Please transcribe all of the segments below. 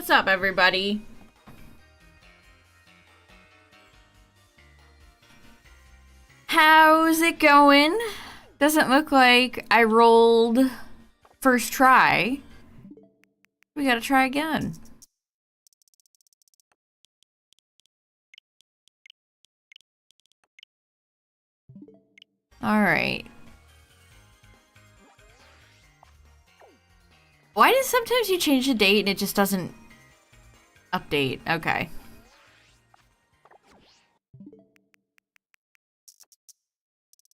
What's up, everybody? How's it going? Doesn't look like I rolled first try. We gotta try again. Alright. Why does sometimes you change the date and it just doesn't update? Okay.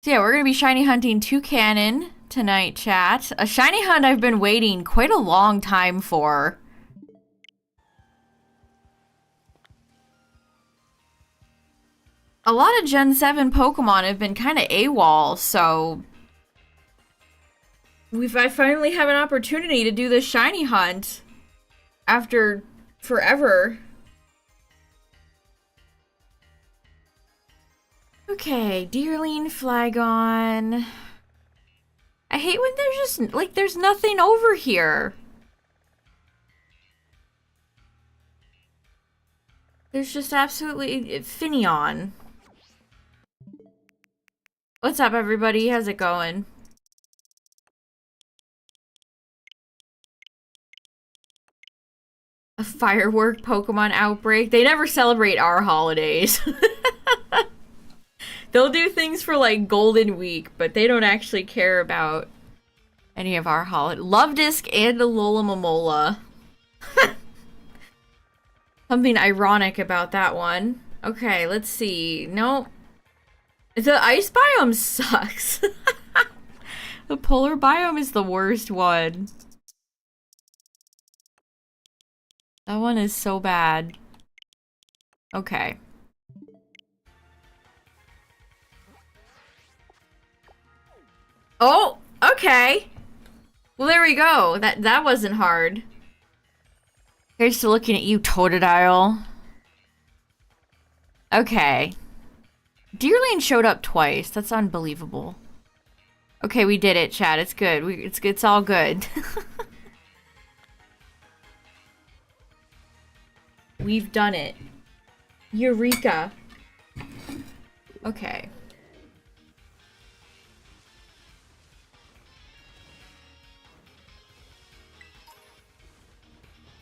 So yeah, we're gonna be shiny hunting Toucannon tonight, chat. A shiny hunt I've been waiting quite a long time for. A lot of Gen 7 Pokemon have been kind of AWOL, so I finally have an opportunity to do this shiny hunt after forever. Okay, Deerling, Flygon. I hate when there's just, like, there's nothing over here. There's just absolutely Finneon. What's up, everybody? How's it going? A firework Pokemon outbreak? They never celebrate our holidays. They'll do things for, like, Golden Week, but they don't actually care about any of our holidays. Love Disc and a Alola. Something ironic about that one. Okay, let's see. Nope. The ice biome sucks. The polar biome is the worst one. That one is so bad. Okay. Oh, okay. Well, there we go. That wasn't hard. Here's to looking at you, Totodile. Okay. Deerling showed up twice. That's unbelievable. Okay, we did it, chat. It's good. It's all good. We've done it. Eureka. Okay.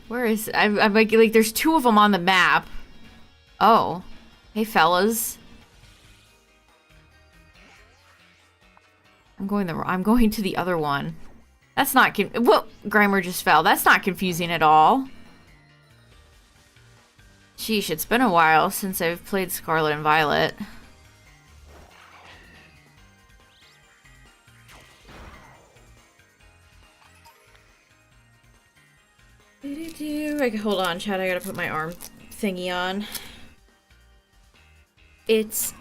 Where is... I'm like, there's two of them on the map. Oh. Hey, fellas. I'm going to the other one. That's not... Whoa! Grimer just fell. That's not confusing at all. Sheesh, it's been a while since I've played Scarlet and Violet. Hold on, chat. I gotta put my arm thingy on. It's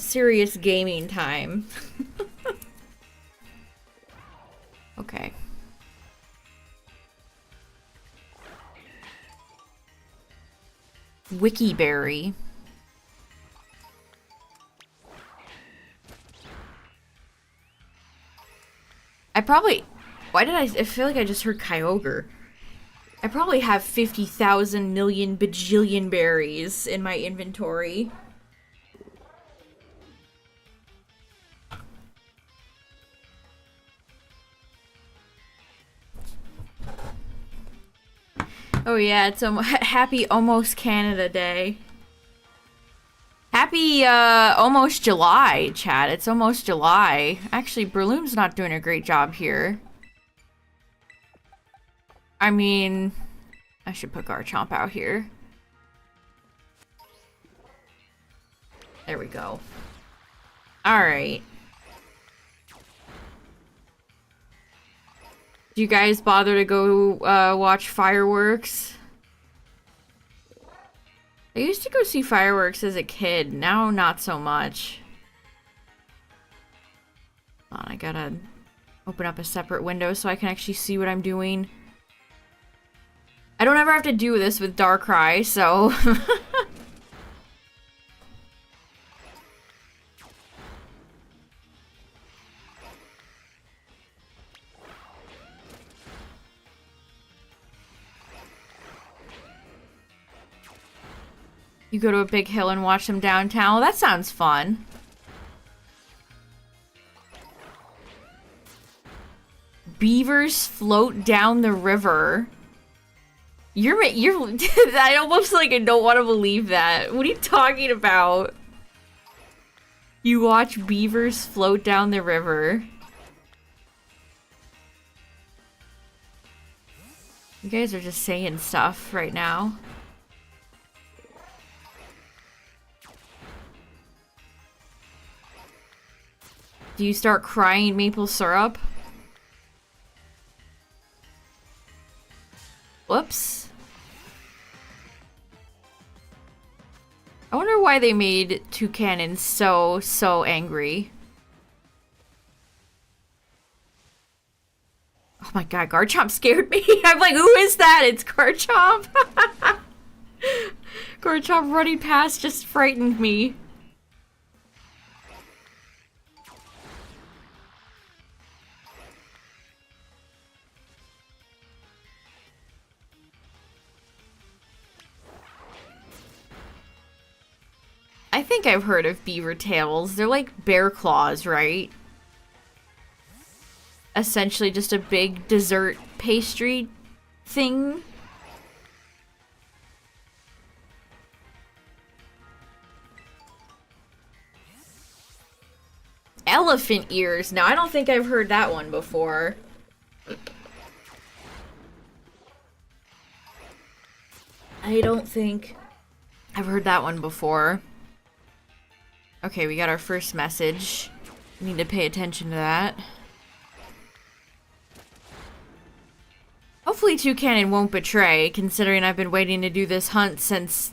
serious gaming time. Okay. Wikiberry. Why did I feel like I just heard Kyogre? I probably have 50,000 million bajillion berries in my inventory. Oh yeah, it's happy almost Canada Day. Happy almost July, chat. It's almost July. Actually, Breloom's not doing a great job here. I mean, I should put Garchomp out here. There we go. Alright. Do you guys bother to go watch fireworks? I used to go see fireworks as a kid. Now, not so much. Hold on, I gotta open up a separate window so I can actually see what I'm doing. I don't ever have to do this with Darkrai, so... You go to a big hill and watch them downtown. Well, that sounds fun. Beavers float down the river. You're I almost like I don't want to believe that. What are you talking about? You watch beavers float down the river. You guys are just saying stuff right now. Do you start crying maple syrup? Whoops. I wonder why they made Toucannon so angry. Oh my god, Garchomp scared me. I'm like, who is that? It's Garchomp. Garchomp running past just frightened me. I think I've heard of beaver tails. They're like bear claws, right? Essentially just a big dessert pastry thing. Elephant ears. Now, I don't think I've heard that one before. I don't think I've heard that one before. Okay, we got our first message. We need to pay attention to that. Hopefully Toucannon won't betray, considering I've been waiting to do this hunt since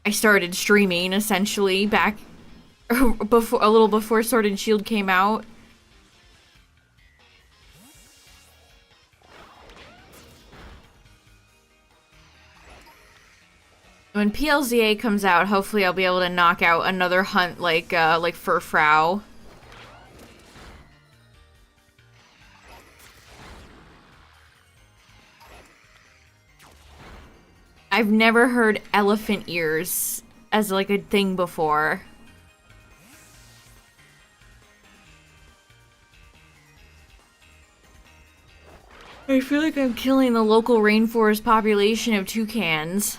I started streaming, essentially, back before, a little before Sword and Shield came out. When PLZA comes out, hopefully I'll be able to knock out another hunt like Furfrou. I've never heard elephant ears as like a thing before. I feel like I'm killing the local rainforest population of toucans.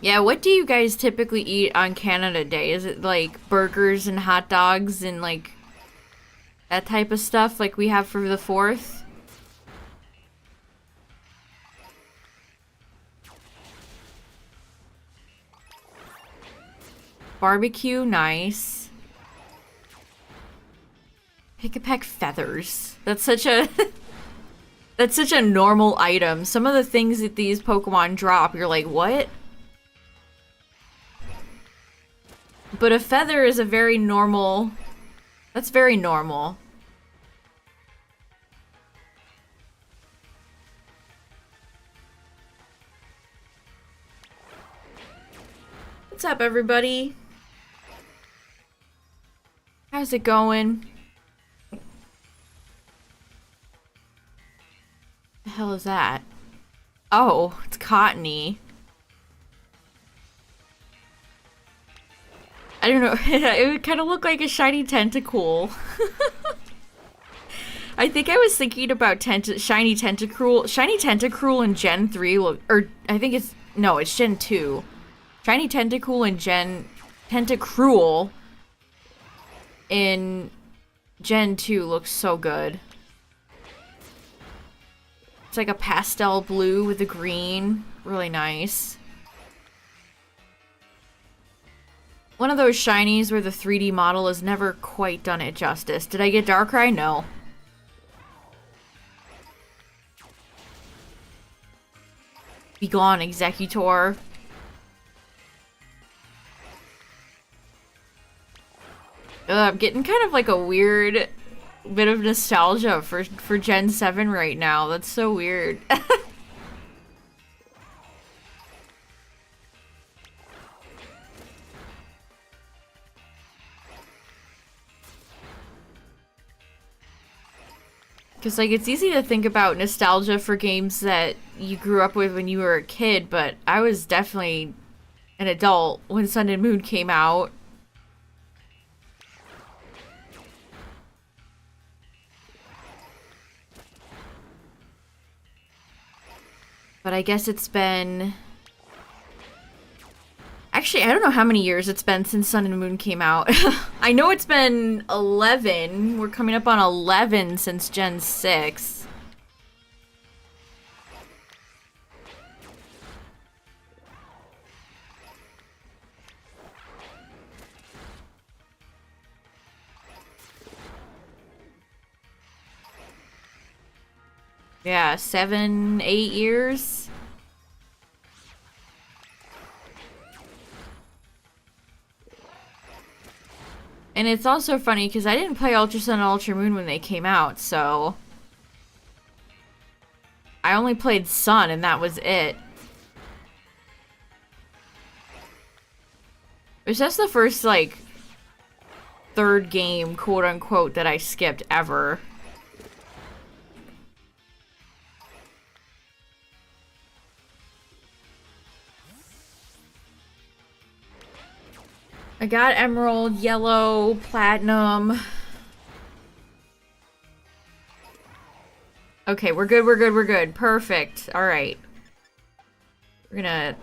Yeah, what do you guys typically eat on Canada Day? Is it like burgers and hot dogs and like that type of stuff like we have for the 4th? Barbecue, nice. Pick-a-peck feathers. That's such a that's such a normal item. Some of the things that these Pokemon drop, you're like, what? But a feather is a very normal... That's very normal. What's up, everybody? How's it going? The hell is that? Oh, it's cottony. I don't know. It would kind of look like a shiny tentacle. I think I was thinking about shiny tentacruel. Shiny tentacruel in Gen 3 look, or I think it's no, it's Gen 2. Shiny tentacle and tentacruel in Gen 2 looks so good. It's like a pastel blue with the green. Really nice. One of those shinies where the 3D model has never quite done it justice. Did I get Darkrai? No. Be gone, Executor. I'm getting kind of like a weird bit of nostalgia for Gen 7 right now. That's so weird. Because, like, it's easy to think about nostalgia for games that you grew up with when you were a kid, but I was definitely an adult when Sun and Moon came out. But I guess it's been... Actually, I don't know how many years it's been since Sun and Moon came out. I know it's been 11. We're coming up on 11 since Gen 6. Yeah, 7, 8 years. And it's also funny because I didn't play Ultra Sun and Ultra Moon when they came out, so I only played Sun and that was it. It was just the first, like, third game, quote unquote, that I skipped ever. I got Emerald, Yellow, Platinum. Okay, we're good, we're good, we're good. Perfect. Alright. We're gonna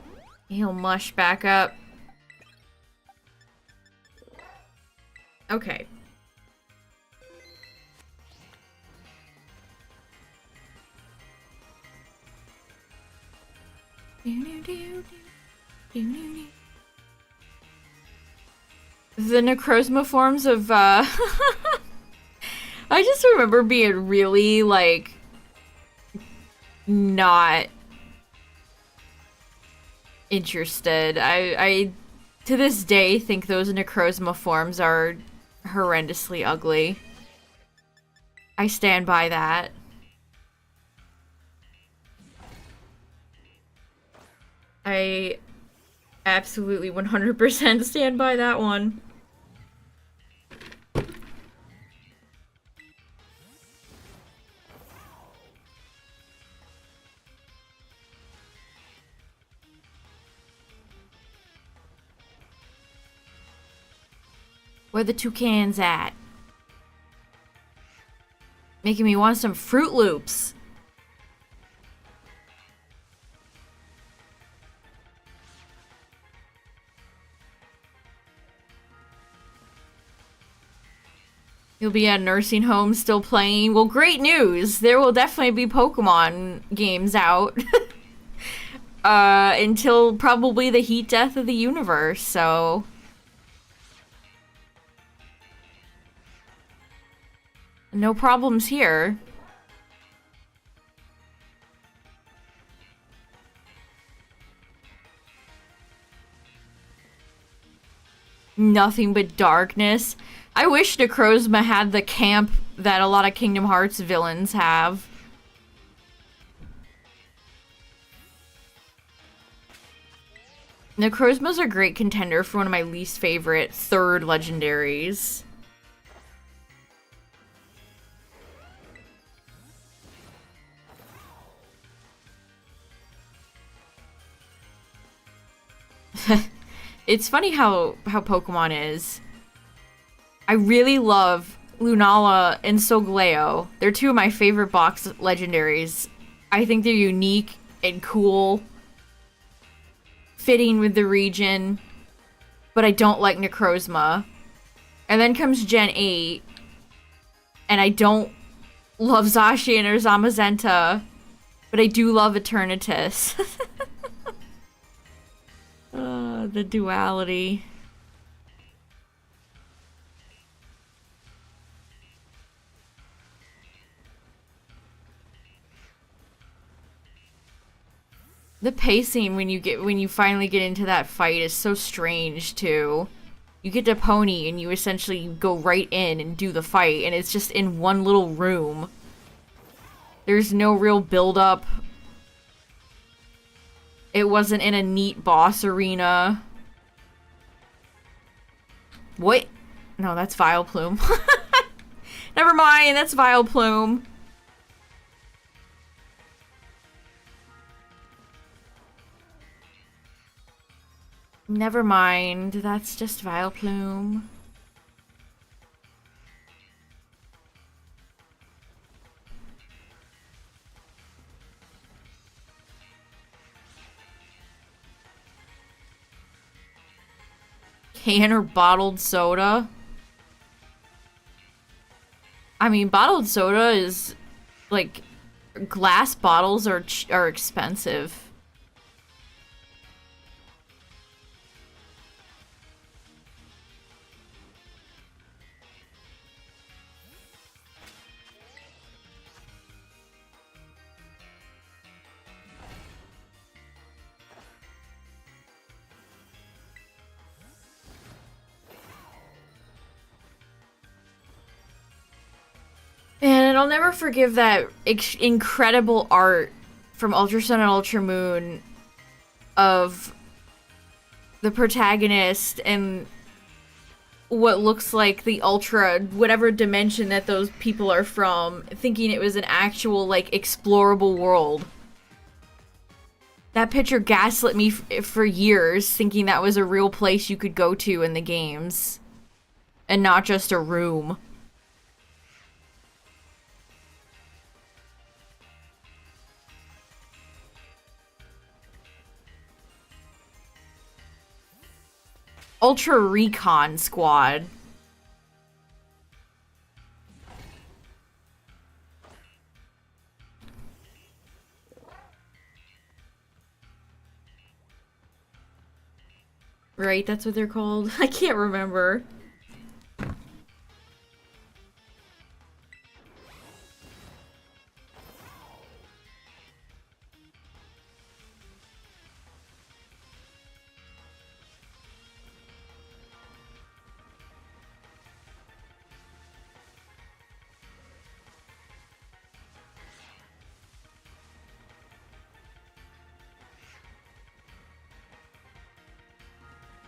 heal Mush back up. Okay. The Necrozma forms of, I just remember being really, like, not interested. I to this day, think those Necrozma forms are horrendously ugly. I stand by that. I absolutely 100% stand by that one. Where the toucans at? Making me want some Fruit Loops. You'll be at a nursing home still playing. Well, great news. There will definitely be Pokemon games out. Until probably the heat death of the universe, so... No problems here. Nothing but darkness. I wish Necrozma had the camp that a lot of Kingdom Hearts villains have. Necrozma's a great contender for one of my least favorite third legendaries. It's funny how Pokemon is. I really love Lunala and Solgaleo. They're two of my favorite box legendaries. I think they're unique and cool, fitting with the region, but I don't like Necrozma. And then comes Gen 8, and I don't love Zacian or Zamazenta, but I do love Eternatus. The duality. The pacing when you finally get into that fight is so strange too. You get to Pony and you essentially go right in and do the fight, and it's just in one little room. There's no real build-up. It wasn't in a neat boss arena. What? No, that's Vileplume. Never mind, that's Vileplume. Never mind. That's just Vileplume. Can or bottled soda? I mean, bottled soda is like glass bottles are expensive. And I'll never forgive that incredible art from Ultra Sun and Ultra Moon of the protagonist and what looks like the Ultra, whatever dimension that those people are from, thinking it was an actual, like, explorable world. That picture gaslit me for years, thinking that was a real place you could go to in the games. And not just a room. Ultra Recon Squad. Right, that's what they're called. I can't remember.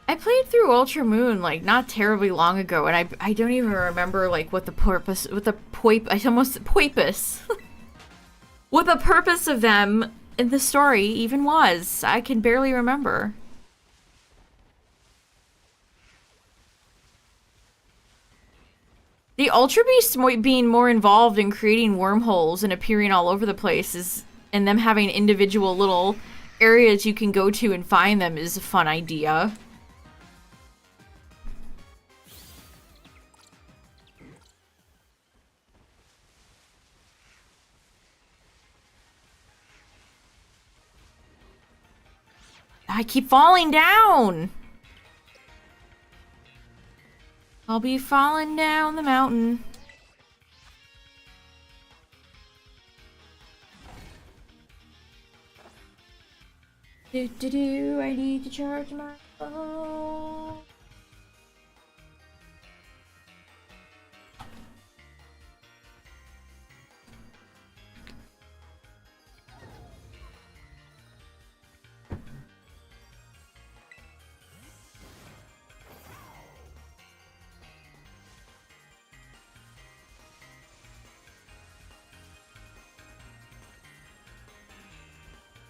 I played through Ultra Moon, like, not terribly long ago, and I don't even remember, like, what the purpose, what the poipus. What the purpose of them in the story even was. I can barely remember. The Ultra Beasts being more involved in creating wormholes and appearing all over the place is, and them having individual little areas you can go to and find them is a fun idea. I keep falling down. I'll be falling down the mountain. I need to charge my phone.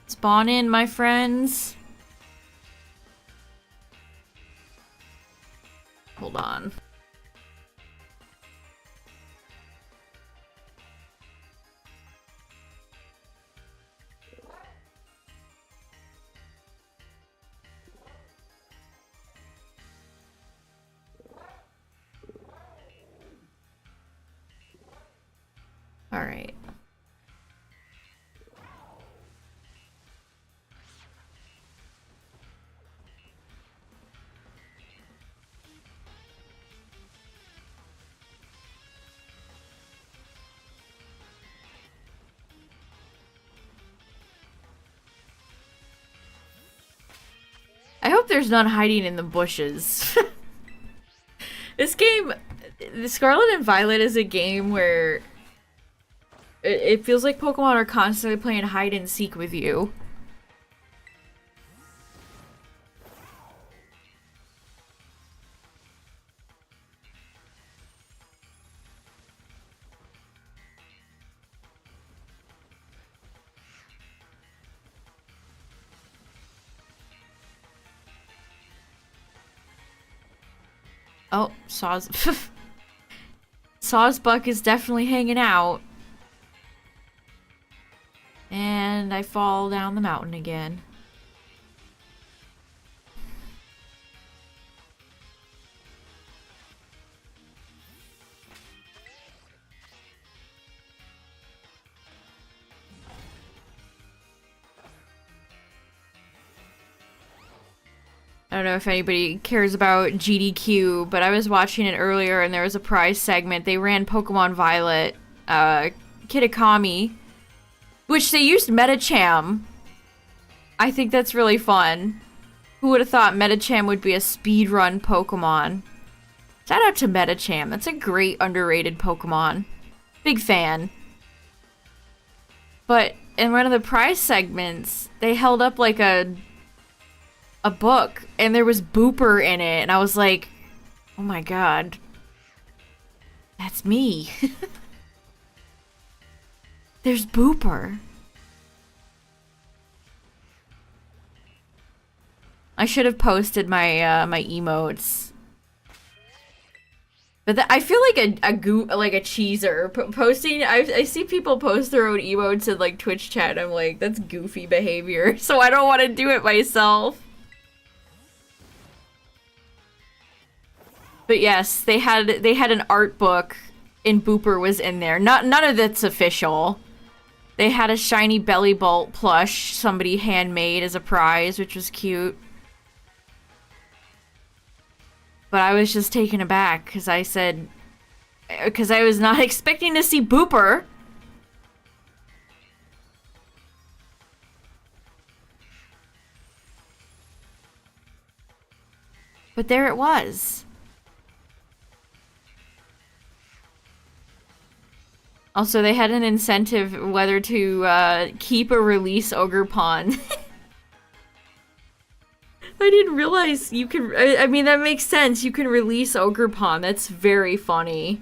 Spawn in, my friends. Hold on. All right. I hope there's none hiding in the bushes. This game, the Scarlet and Violet is a game where it feels like Pokemon are constantly playing hide and seek with you. Oh, Saws. Sawsbuck is definitely hanging out. And I fall down the mountain again. I don't know if anybody cares about GDQ, but I was watching it earlier and there was a prize segment. They ran Pokemon Violet, Kitakami, which they used Medicham. I think that's really fun. Who would have thought Medicham would be a speedrun Pokemon? Shout out to Medicham. That's a great underrated Pokemon. Big fan. But in one of the prize segments, they held up like a book and there was Booper in it and I was like, oh my god, that's me. There's Booper. I should have posted my my emotes, but I feel like a cheeser posting. I see people post their own emotes in like Twitch chat and I'm like, that's goofy behavior, so I don't want to do it myself. But yes, they had an art book, and Booper was in there. None of that's official. They had a shiny Belly Bolt plush somebody handmade as a prize, which was cute. But I was just taken aback because I was not expecting to see Booper. But there it was. Also, they had an incentive whether to keep or release Ogerpon. I didn't realize you can... I mean, that makes sense. You can release Ogerpon. That's very funny.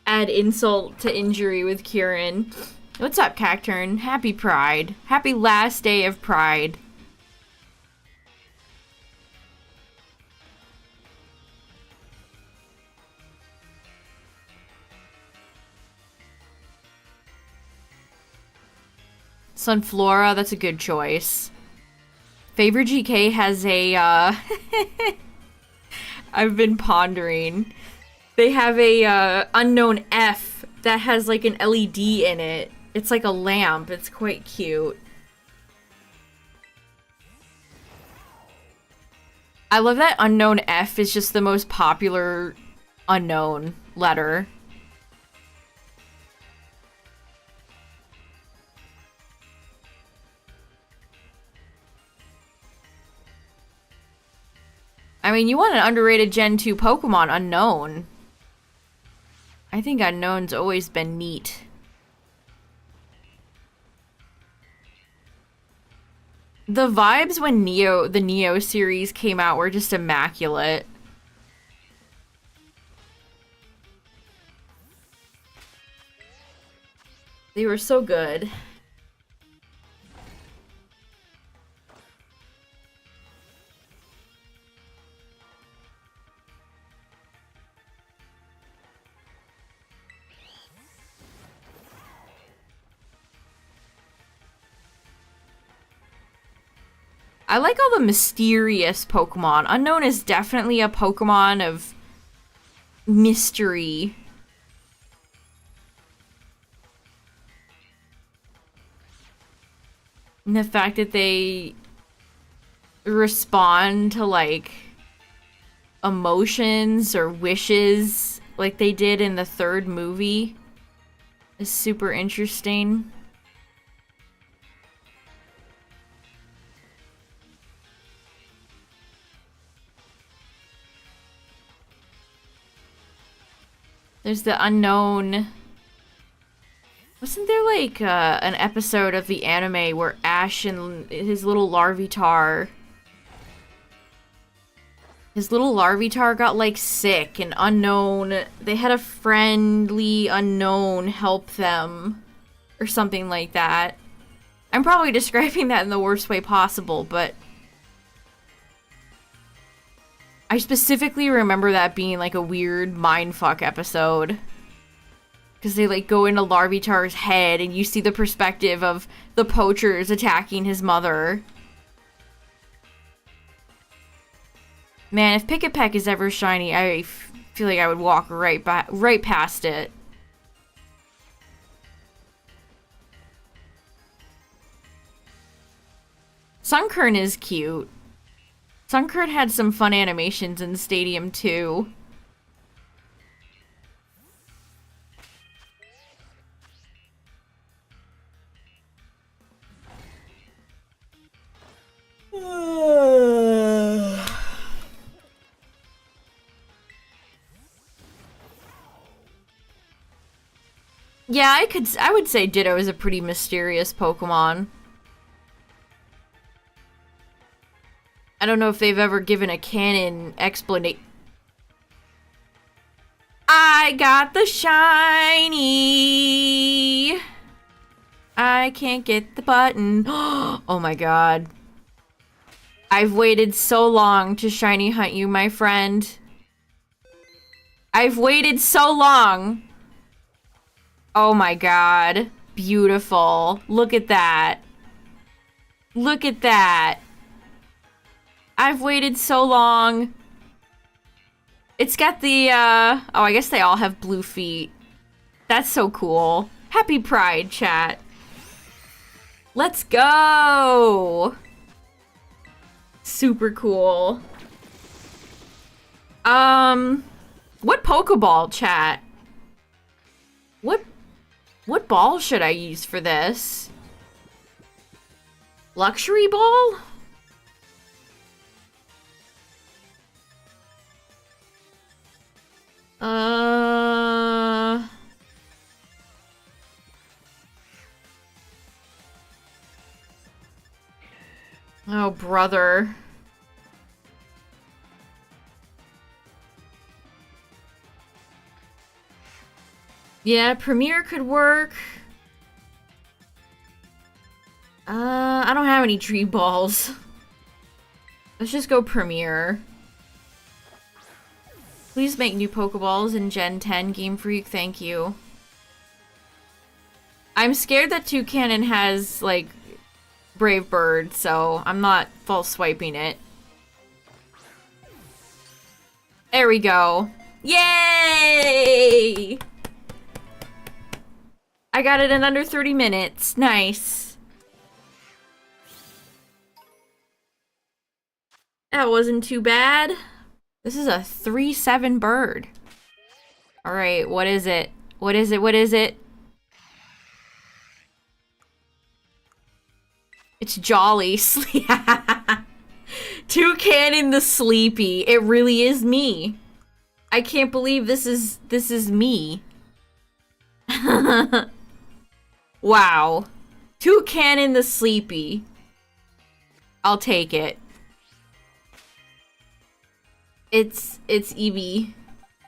Add insult to injury with Kieran. What's up, Cacturn? Happy Pride. Happy last day of Pride. Sunflora, that's a good choice. Favor GK has a, I've been pondering. They have a, unknown F that has like an LED in it. It's like a lamp. It's quite cute. I love that unknown F is just the most popular unknown letter. I mean, you want an underrated Gen 2 Pokemon, Unknown. I think Unknown's always been neat. The vibes when the Neo series came out were just immaculate. They were so good. I like all the mysterious Pokemon. Unknown is definitely a Pokemon of mystery. And the fact that they respond to, like, emotions or wishes like they did in the third movie is super interesting. There's the Unknown. Wasn't there like an episode of the anime where Ash and his little Larvitar got like sick and Unknown, they had a friendly Unknown help them or something like that. I'm probably describing that in the worst way possible, but I specifically remember that being like a weird mindfuck episode. Because they like go into Larvitar's head and you see the perspective of the poachers attacking his mother. Man, if Pick-a-Peck is ever shiny, I feel like I would walk right past it. Sunkern is cute. Sunkern had some fun animations in Stadium 2. Yeah, I would say Ditto is a pretty mysterious Pokemon. I don't know if they've ever given a canon explanation. I got the shiny. I can't get the button. Oh my god. I've waited so long to shiny hunt you, my friend. I've waited so long. Oh my god. Beautiful. Look at that. Look at that. I've waited so long. It's got the, oh, I guess they all have blue feet. That's so cool. Happy Pride, chat. Let's go! Super cool. What Pokeball, chat? What ball should I use for this? Luxury ball? Oh, brother. Yeah, Premier could work. I don't have any tree balls. Let's just go Premier. Please make new Pokeballs in Gen 10, Game Freak, thank you. I'm scared that Toucannon has, like, Brave Bird, so I'm not false swiping it. There we go. Yay! I got it in under 30 minutes. Nice. That wasn't too bad. This is a 3-7 bird. Alright, what is it? What is it? What is it? It's Jolly. Toucannon the Sleepy. It really is me. I can't believe this is me. Wow. Toucannon the Sleepy. I'll take it. It's Eevee.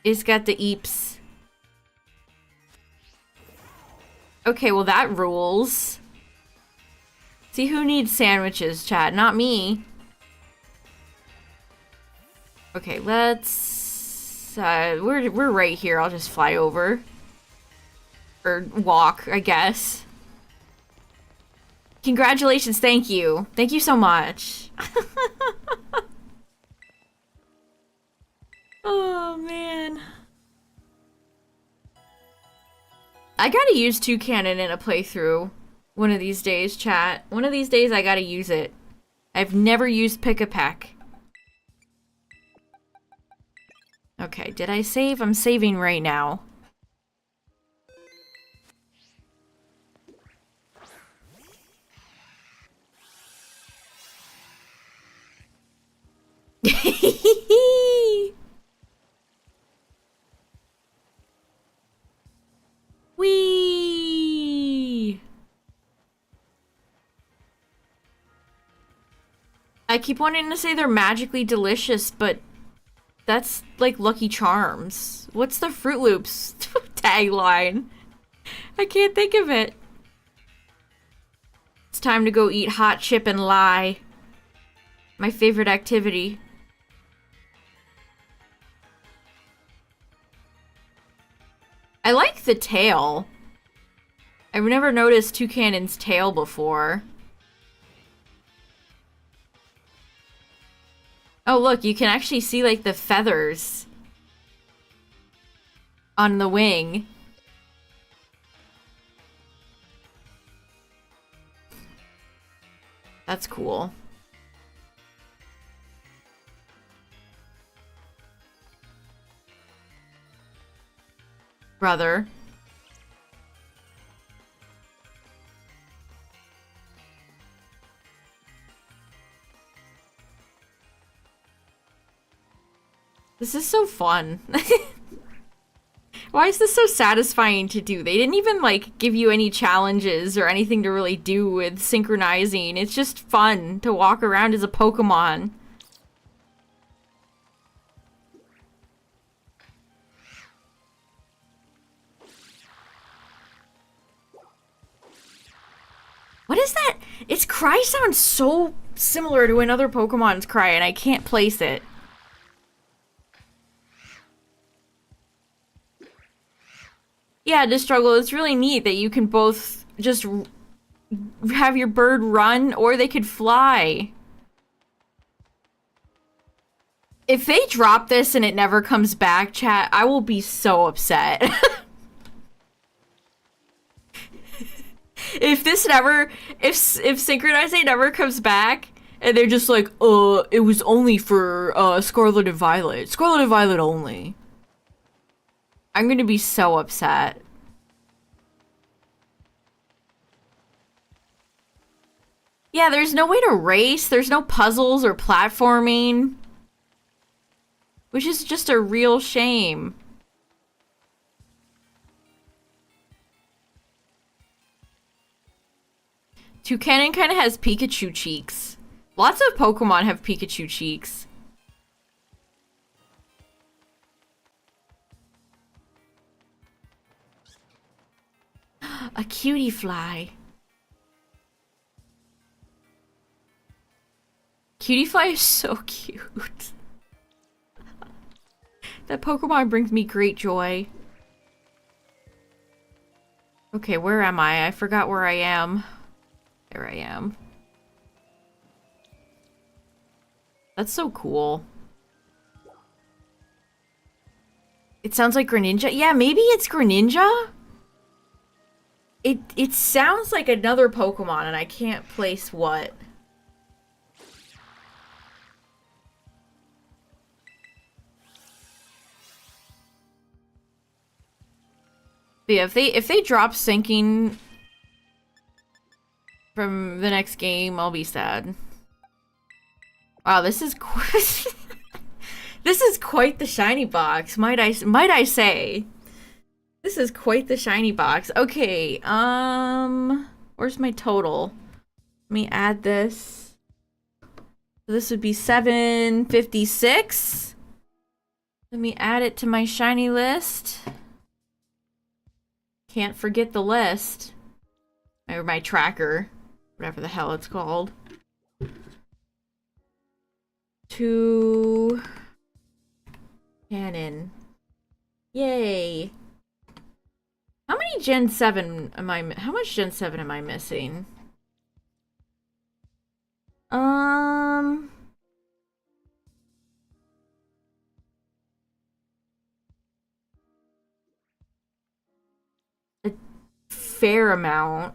It's got the eeps. Okay, well that rules. See who needs sandwiches, chat? Not me. Okay, let's we're right here. I'll just fly over. Or walk, I guess. Congratulations, thank you. Thank you so much. Oh, man. I gotta use Toucannon in a playthrough one of these days, chat. One of these days I gotta use it. I've never used Pick-a-Peck. Okay, did I save? I'm saving right now. Whee! I keep wanting to say they're magically delicious, but that's like Lucky Charms. What's the Fruit Loops tagline? I can't think of it. It's time to go eat hot chip and lie. My favorite activity. I like the tail. I've never noticed Toucannon's tail before. Oh, look, you can actually see, like, the feathers on the wing. That's cool. Brother. This is so fun. Why is this so satisfying to do? They didn't even, like, give you any challenges or anything to really do with synchronizing. It's just fun to walk around as a Pokemon. What is that? Its cry sounds so similar to another Pokemon's cry, and I can't place it. Yeah, Destruggle, it's really neat that you can both just have your bird run, or they could fly. If they drop this and it never comes back, chat, I will be so upset. If this never, if Synchronizing never comes back, and they're just like, it was only for, Scarlet and Violet. Scarlet and Violet only. I'm gonna be so upset. Yeah, there's no way to race, there's no puzzles or platforming. Which is just a real shame. Toucannon kind of has Pikachu cheeks. Lots of Pokemon have Pikachu cheeks. A cutie fly. Cutie fly is so cute. That Pokemon brings me great joy. Okay, where am I? I forgot where I am. There I am. That's so cool. It sounds like Greninja. Yeah, maybe it's Greninja? It sounds like another Pokemon, and I can't place what. But yeah, if they drop syncing from the next game, I'll be sad. Wow, this is this is quite the shiny box, might I say. This is quite the shiny box. Okay, where's my total? Let me add this. So this would be 756. Let me add it to my shiny list. Can't forget the list. Or my tracker. Whatever the hell it's called. Toucannon. Yay. How many Gen 7 am I... How much Gen 7 am I missing? A fair amount.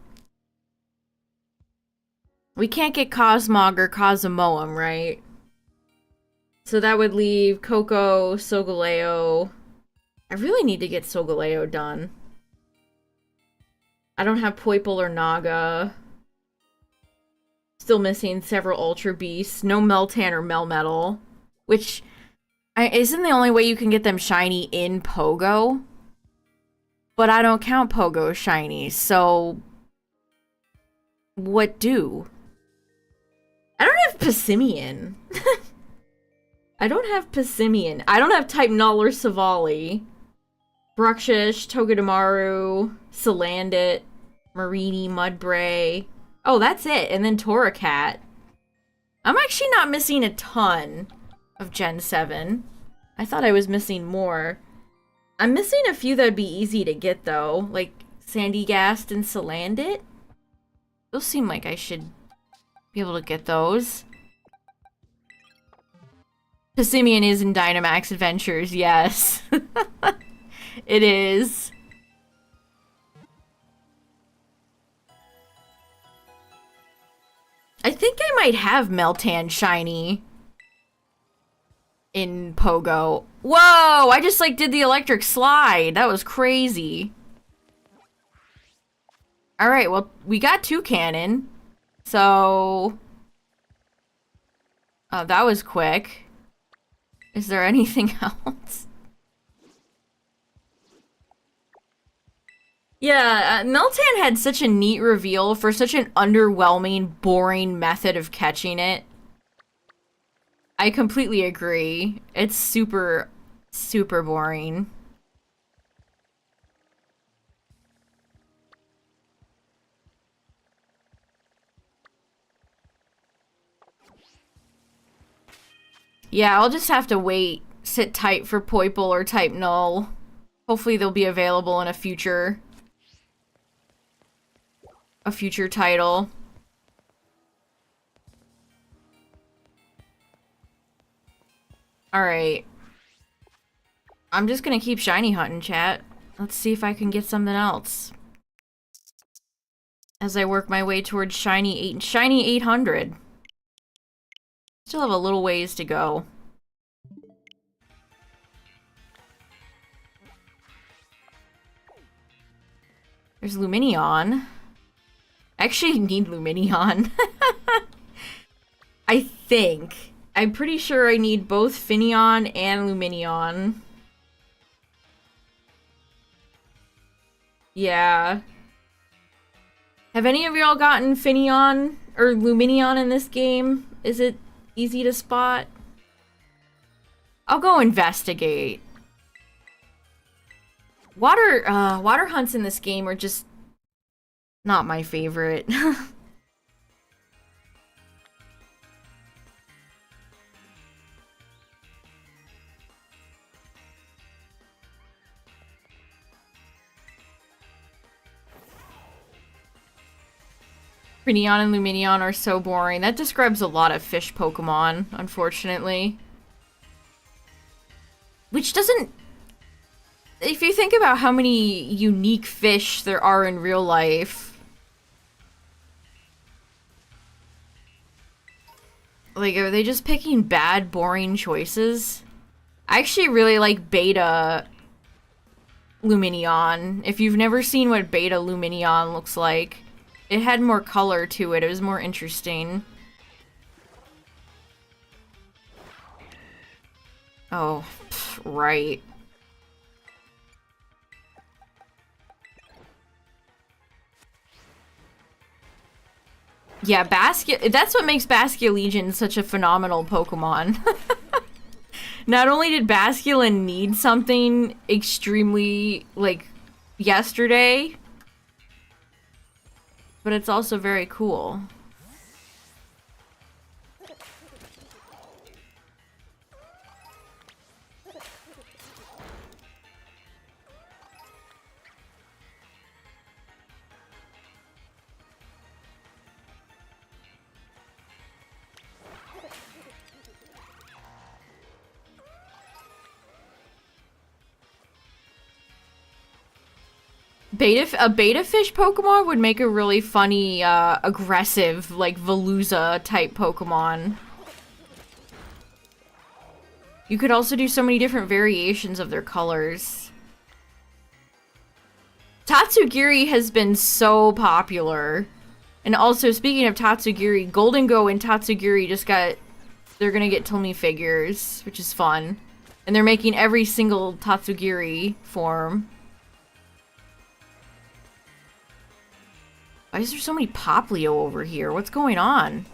We can't get Cosmog or Cosmoem, right? So that would leave Coco, Solgaleo. I really need to get Solgaleo done. I don't have Poipole or Naga. Still missing several Ultra Beasts. No Meltan or Melmetal. Which isn't the only way you can get them shiny in Pogo. But I don't count Pogo shinies, so... What do? I don't have Passimian. I don't have Passimian. I don't have Type Null or Savali. Bruxish, Togedemaru, Salandit, Mareanie, Mudbray. Oh, that's it. And then Torracat. I'm actually not missing a ton of Gen 7. I thought I was missing more. I'm missing a few that'd be easy to get, though. Like Sandygast and Salandit. Those seem like I should be able to get those. Passimian is in Dynamax Adventures, yes. It is. I think I might have Meltan Shiny in Pogo. Whoa! I just like did the electric slide. That was crazy. Alright, well, we got Toucannon. So... oh, that was quick. Is there anything else? Yeah, Meltan had such a neat reveal for such an underwhelming, boring method of catching it. I completely agree. It's super, super boring. Yeah, I'll just have to wait. Sit tight for Poiple or Type Null. Hopefully they'll be available in a future title. Alright. I'm just gonna keep shiny hunting, chat. Let's see if I can get something else. As I work my way towards shiny 800. Still have a little ways to go. There's Lumineon. I actually need Lumineon. I think. I'm pretty sure I need both Finneon and Lumineon. Yeah. Have any of y'all gotten Finneon or Lumineon in this game? Is it easy to spot? I'll go investigate. Water hunts in this game are just not my favorite. Finneon and Lumineon are so boring. That describes a lot of fish Pokemon, unfortunately. Which doesn't... if you think about how many unique fish there are in real life... like, are they just picking bad, boring choices? I actually really like Beta Lumineon. If you've never seen what Beta Lumineon looks like, it had more color to it. It was more interesting. Oh, pff, right. Yeah, that's what makes Basculegion such a phenomenal Pokemon. Not only did Basculin need something extremely, like, yesterday, but it's also very cool. A beta fish Pokemon would make a really funny, aggressive, like, Veluza type Pokemon. You could also do so many different variations of their colors. Tatsugiri has been so popular. And also, speaking of Tatsugiri, Golden Go and Tatsugiri just got... they're gonna get Tilmy figures, which is fun. And they're making every single Tatsugiri form. Why is there so many Poplio over here? What's going on?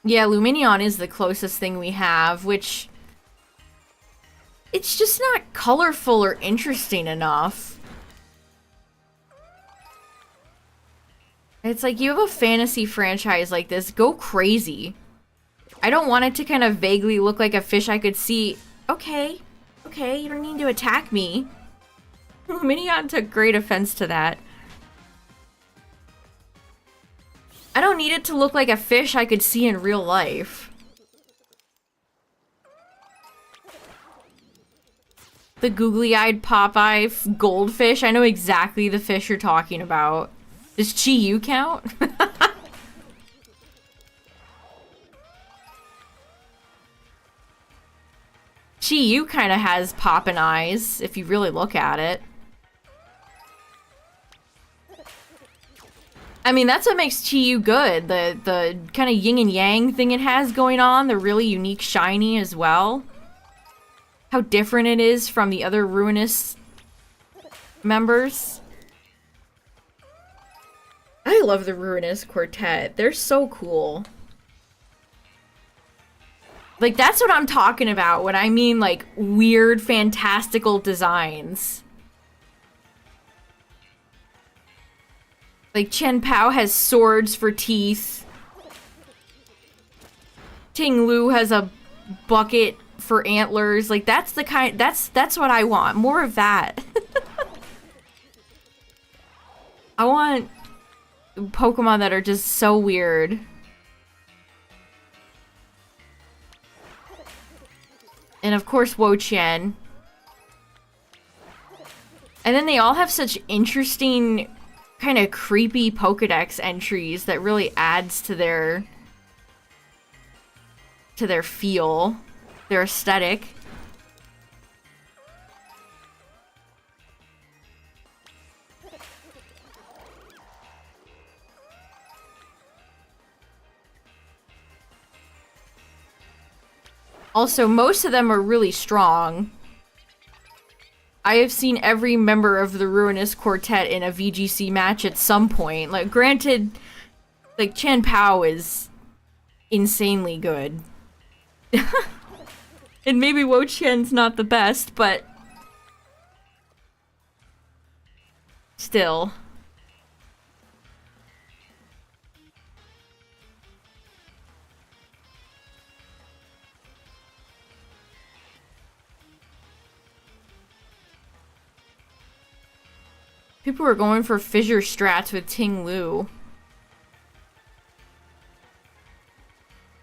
Yeah, Lumineon is the closest thing we have, which... it's just not colorful or interesting enough. It's like, you have a fantasy franchise like this, go crazy. I don't want it to kind of vaguely look like a fish I could see. Okay, okay, you don't need to attack me. Minion took great offense to that. I don't need it to look like a fish I could see in real life. The googly-eyed Popeye goldfish. I know exactly the fish you're talking about. Does Chi-Yu count? Chi-Yu kind of has poppin' eyes, if you really look at it. I mean, that's what makes Chi-Yu good. The kind of yin and yang thing it has going on. The really unique shiny as well. How different it is from the other Ruinous members. I love the Ruinous Quartet. They're so cool. Like, that's what I'm talking about when I mean, like, weird, fantastical designs. Like, Chen Pao has swords for teeth. Ting Lu has a bucket for antlers. Like, that's the kind... That's what I want. More of that. I want Pokemon that are just so weird. And of course, Wo-Chien. And then they all have such interesting, kind of creepy Pokedex entries that really adds to their feel, their aesthetic. Also, most of them are really strong. I have seen every member of the Ruinous Quartet in a VGC match at some point. Like, granted, like, Chen Pao is insanely good. And maybe Wo-Chien's not the best, but still. People were going for fissure strats with Ting Lu.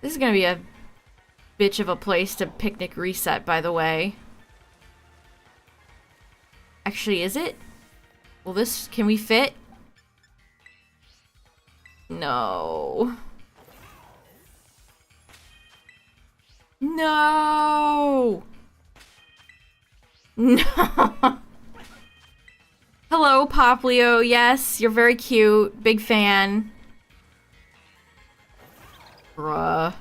This is gonna be a bitch of a place to picnic reset, by the way. Actually, is it? Will this... Can we fit? No. No! No! Hello, Poplio. Yes, you're very cute. Big fan. Bruh.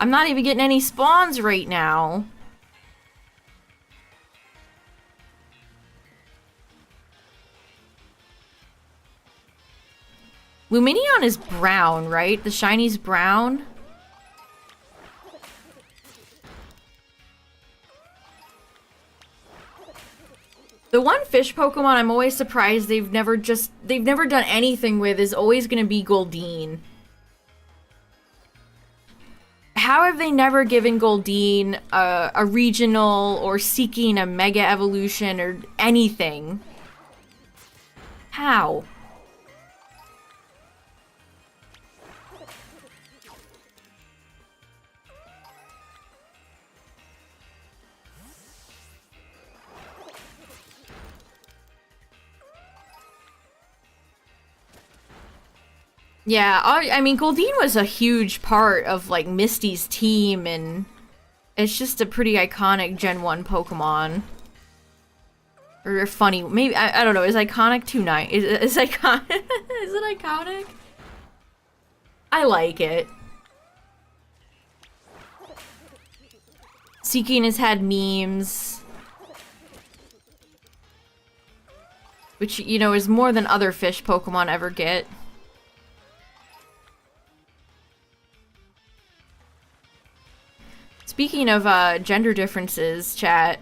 I'm not even getting any spawns right now. Luminion is brown, right? The shiny's brown. The one fish Pokemon I'm always surprised they've never done anything with is always gonna be Goldeen. How have they never given Goldeen a regional or seeking a mega evolution or anything? How? Yeah, I mean, Goldeen was a huge part of, like, Misty's team, and it's just a pretty iconic Gen 1 Pokemon. Or funny, maybe, I don't know, is iconic too nice? Is iconic? Is it iconic? I like it. Seeking has had memes. Which, you know, is more than other fish Pokemon ever get. Speaking of gender differences, chat,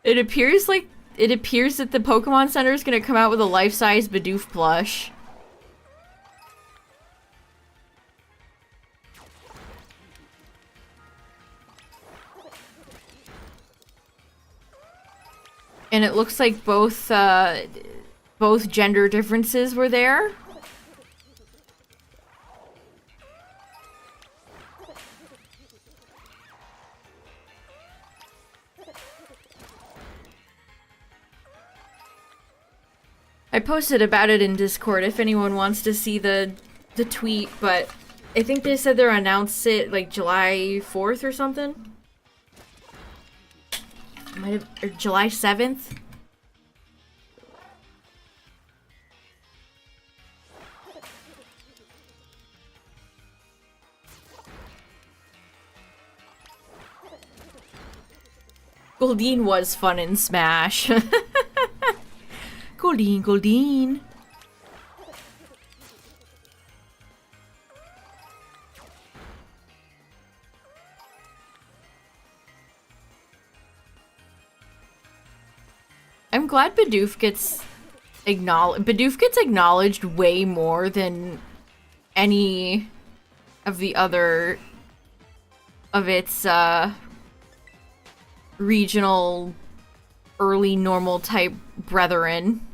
it appears that the Pokemon Center is gonna come out with a life-size Bidoof plush. And it looks like both gender differences were there. I posted about it in Discord if anyone wants to see the tweet, but I think they said they're announced it like July 4th or something. Might have, or July 7th. Goldeen was fun in Smash. Goldeen, Goldeen. I'm glad Bidoof gets acknowledged way more than any of the other of its regional early normal type brethren.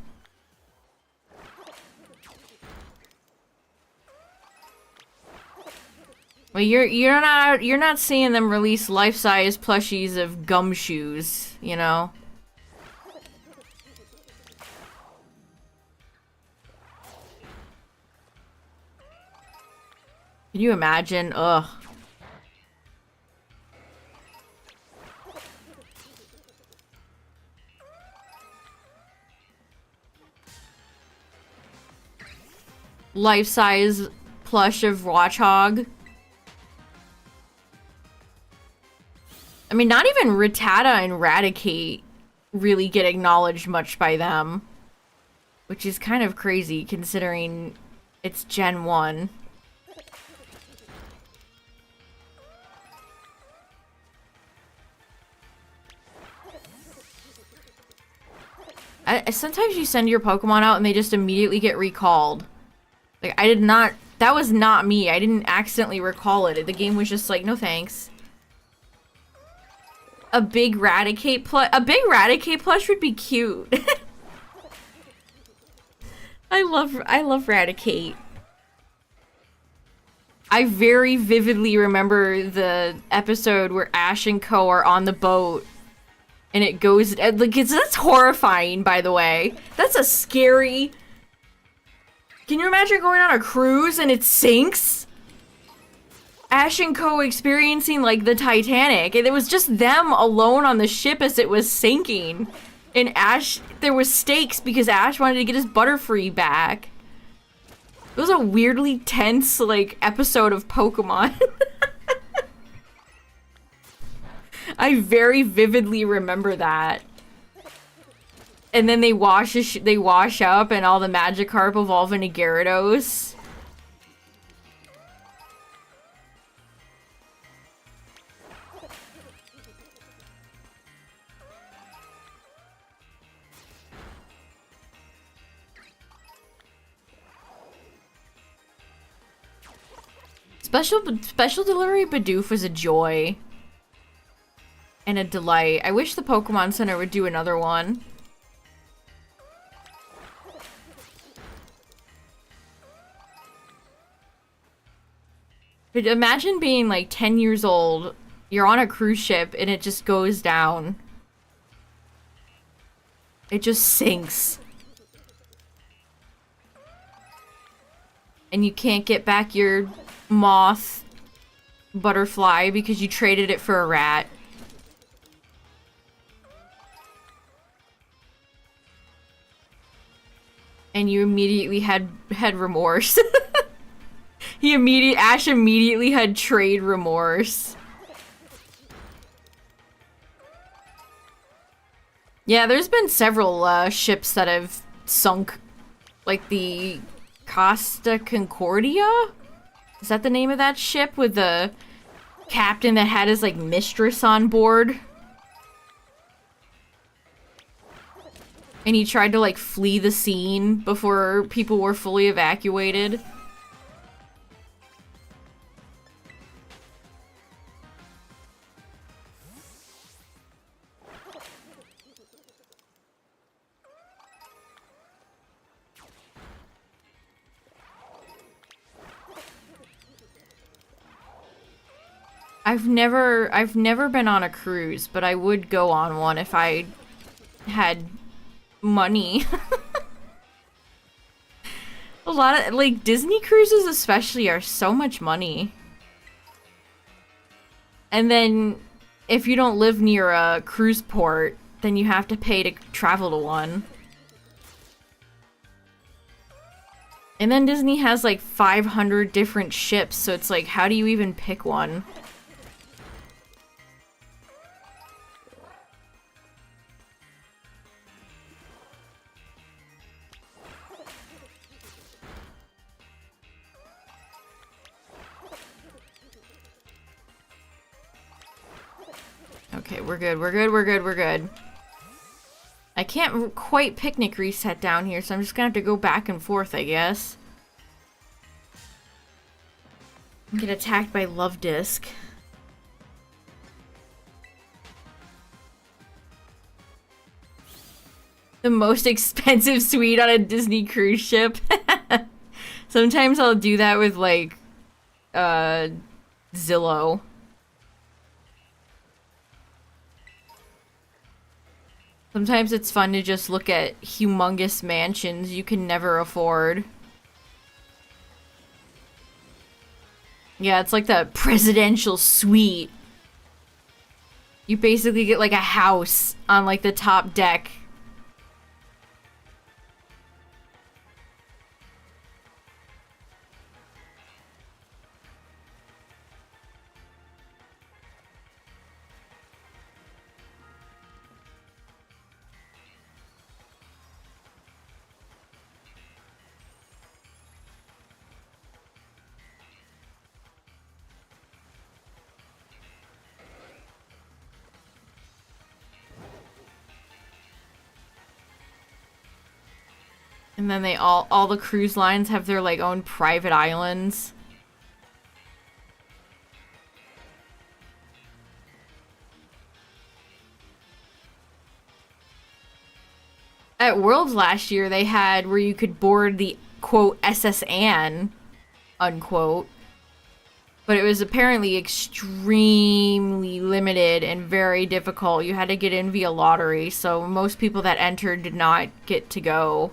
Well, you're not seeing them release life-size plushies of gumshoes, you know? Can you imagine? Ugh. Life-size plush of Watchhog. I mean, not even Rattata and Raticate really get acknowledged much by them. Which is kind of crazy, considering it's Gen 1. Sometimes you send your Pokemon out and they just immediately get recalled. Like, I did not... That was not me. I didn't accidentally recall it. The game was just like, no thanks. A big Raticate plush would be cute. I love Raticate. I very vividly remember the episode where Ash and Co are on the boat and it goes like that's horrifying, by the way. That's a scary. Can you imagine going on a cruise and it sinks? Ash and Co experiencing like the Titanic, and it was just them alone on the ship as it was sinking. And Ash, there was stakes because Ash wanted to get his Butterfree back. It was a weirdly tense, like, episode of Pokemon. I very vividly remember that. And then they wash up and all the Magikarp evolve into Gyarados. Special delivery Bidoof was a joy. And a delight. I wish the Pokemon Center would do another one. But imagine being like 10 years old, you're on a cruise ship and it just goes down. It just sinks. And you can't get back your moth butterfly because you traded it for a rat. And you immediately had remorse. Ash immediately had trade remorse. Yeah, there's been several ships that have sunk, like the Costa Concordia? Is that the name of that ship with the captain that had his like mistress on board? And he tried to like flee the scene before people were fully evacuated. I've never been on a cruise, but I would go on one if I had money. A lot of, like, Disney cruises especially are so much money. And then, if you don't live near a cruise port, then you have to pay to travel to one. And then Disney has, like, 500 different ships, so it's like, how do you even pick one? Okay, we're good, we're good, we're good, we're good. I can't quite picnic reset down here, so I'm just gonna have to go back and forth, I guess. Get attacked by Love Disc. The most expensive suite on a Disney cruise ship. Sometimes I'll do that with, like, Zillow. Sometimes it's fun to just look at humongous mansions you can never afford. Yeah, it's like the presidential suite. You basically get like a house on like the top deck. And then they all the cruise lines have their like own private islands. At Worlds last year, they had where you could board the quote SS Anne, unquote. But it was apparently extremely limited and very difficult. You had to get in via lottery, so most people that entered did not get to go.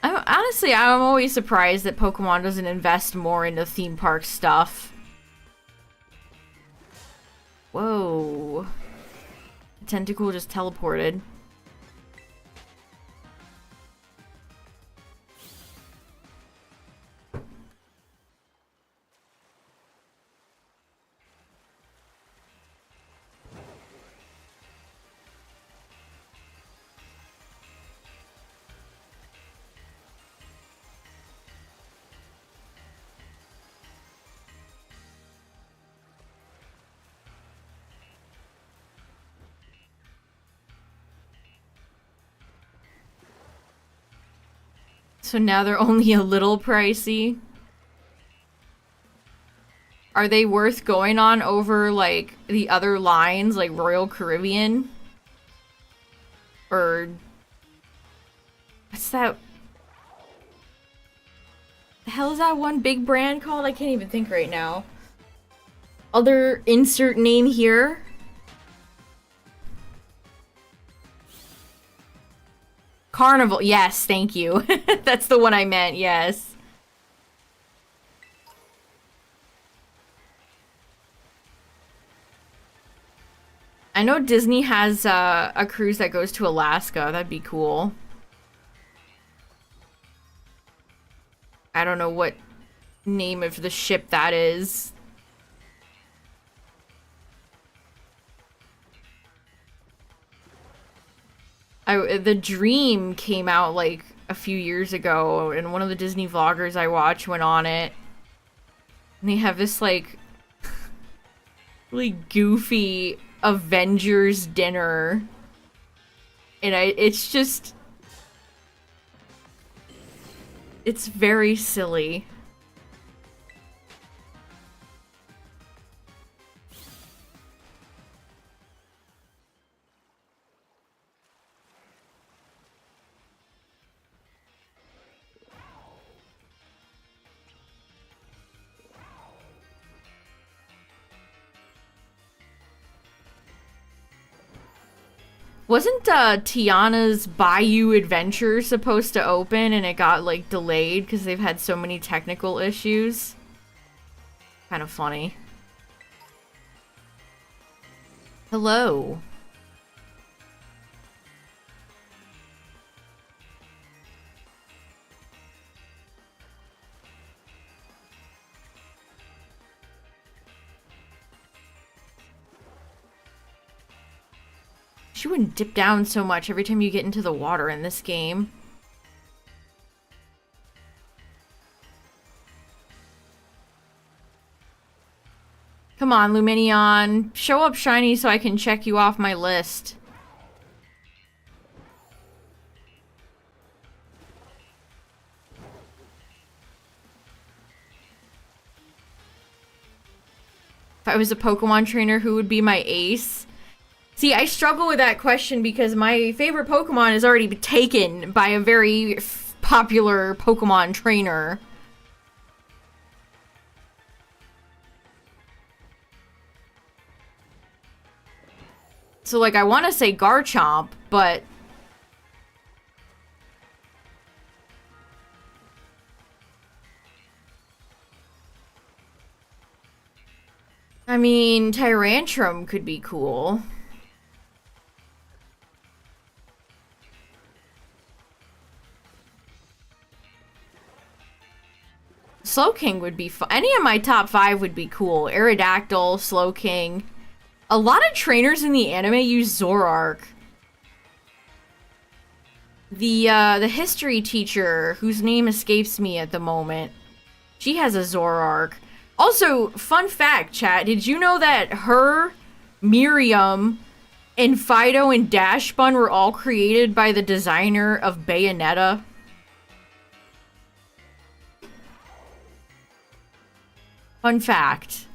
Honestly, I'm always surprised that Pokemon doesn't invest more into theme park stuff. Whoa. The tentacle just teleported. So now they're only a little pricey. Are they worth going on over, like, the other lines, like Royal Caribbean? Or... what's that? The hell is that one big brand called? I can't even think right now. Other insert name here. Carnival. Yes, thank you. That's the one I meant, yes. I know Disney has a cruise that goes to Alaska. That'd be cool. I don't know what name of the ship that is. The Dream came out like a few years ago, and one of the Disney vloggers I watch went on it. And they have this like really goofy Avengers dinner. And it's just... it's very silly. Wasn't Tiana's Bayou Adventure supposed to open and it got like delayed because they've had so many technical issues? Kind of funny. Hello. She wouldn't dip down so much every time you get into the water in this game. Come on, Luminion. Show up shiny so I can check you off my list. If I was a Pokemon trainer, who would be my ace? See, I struggle with that question because my favorite Pokemon is already taken by a very popular Pokemon trainer. So, like, I want to say Garchomp, but... I mean, Tyrantrum could be cool. Slowking would be fun. Any of my top 5 would be cool. Aerodactyl, Slowking. A lot of trainers in the anime use Zoroark. The history teacher, whose name escapes me at the moment, she has a Zoroark. Also, fun fact, chat, did you know that her, Miriam, and Fido and Dashbun were all created by the designer of Bayonetta? Fun fact.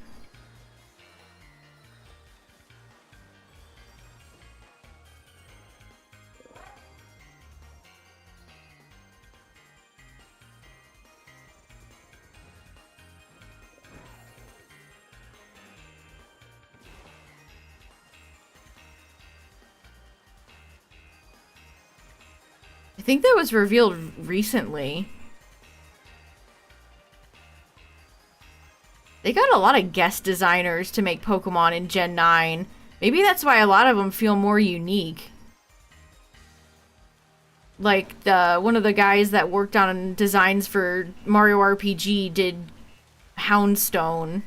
I think that was revealed recently. They got a lot of guest designers to make Pokemon in Gen 9. Maybe that's why a lot of them feel more unique. Like, one of the guys that worked on designs for Mario RPG did Houndstone.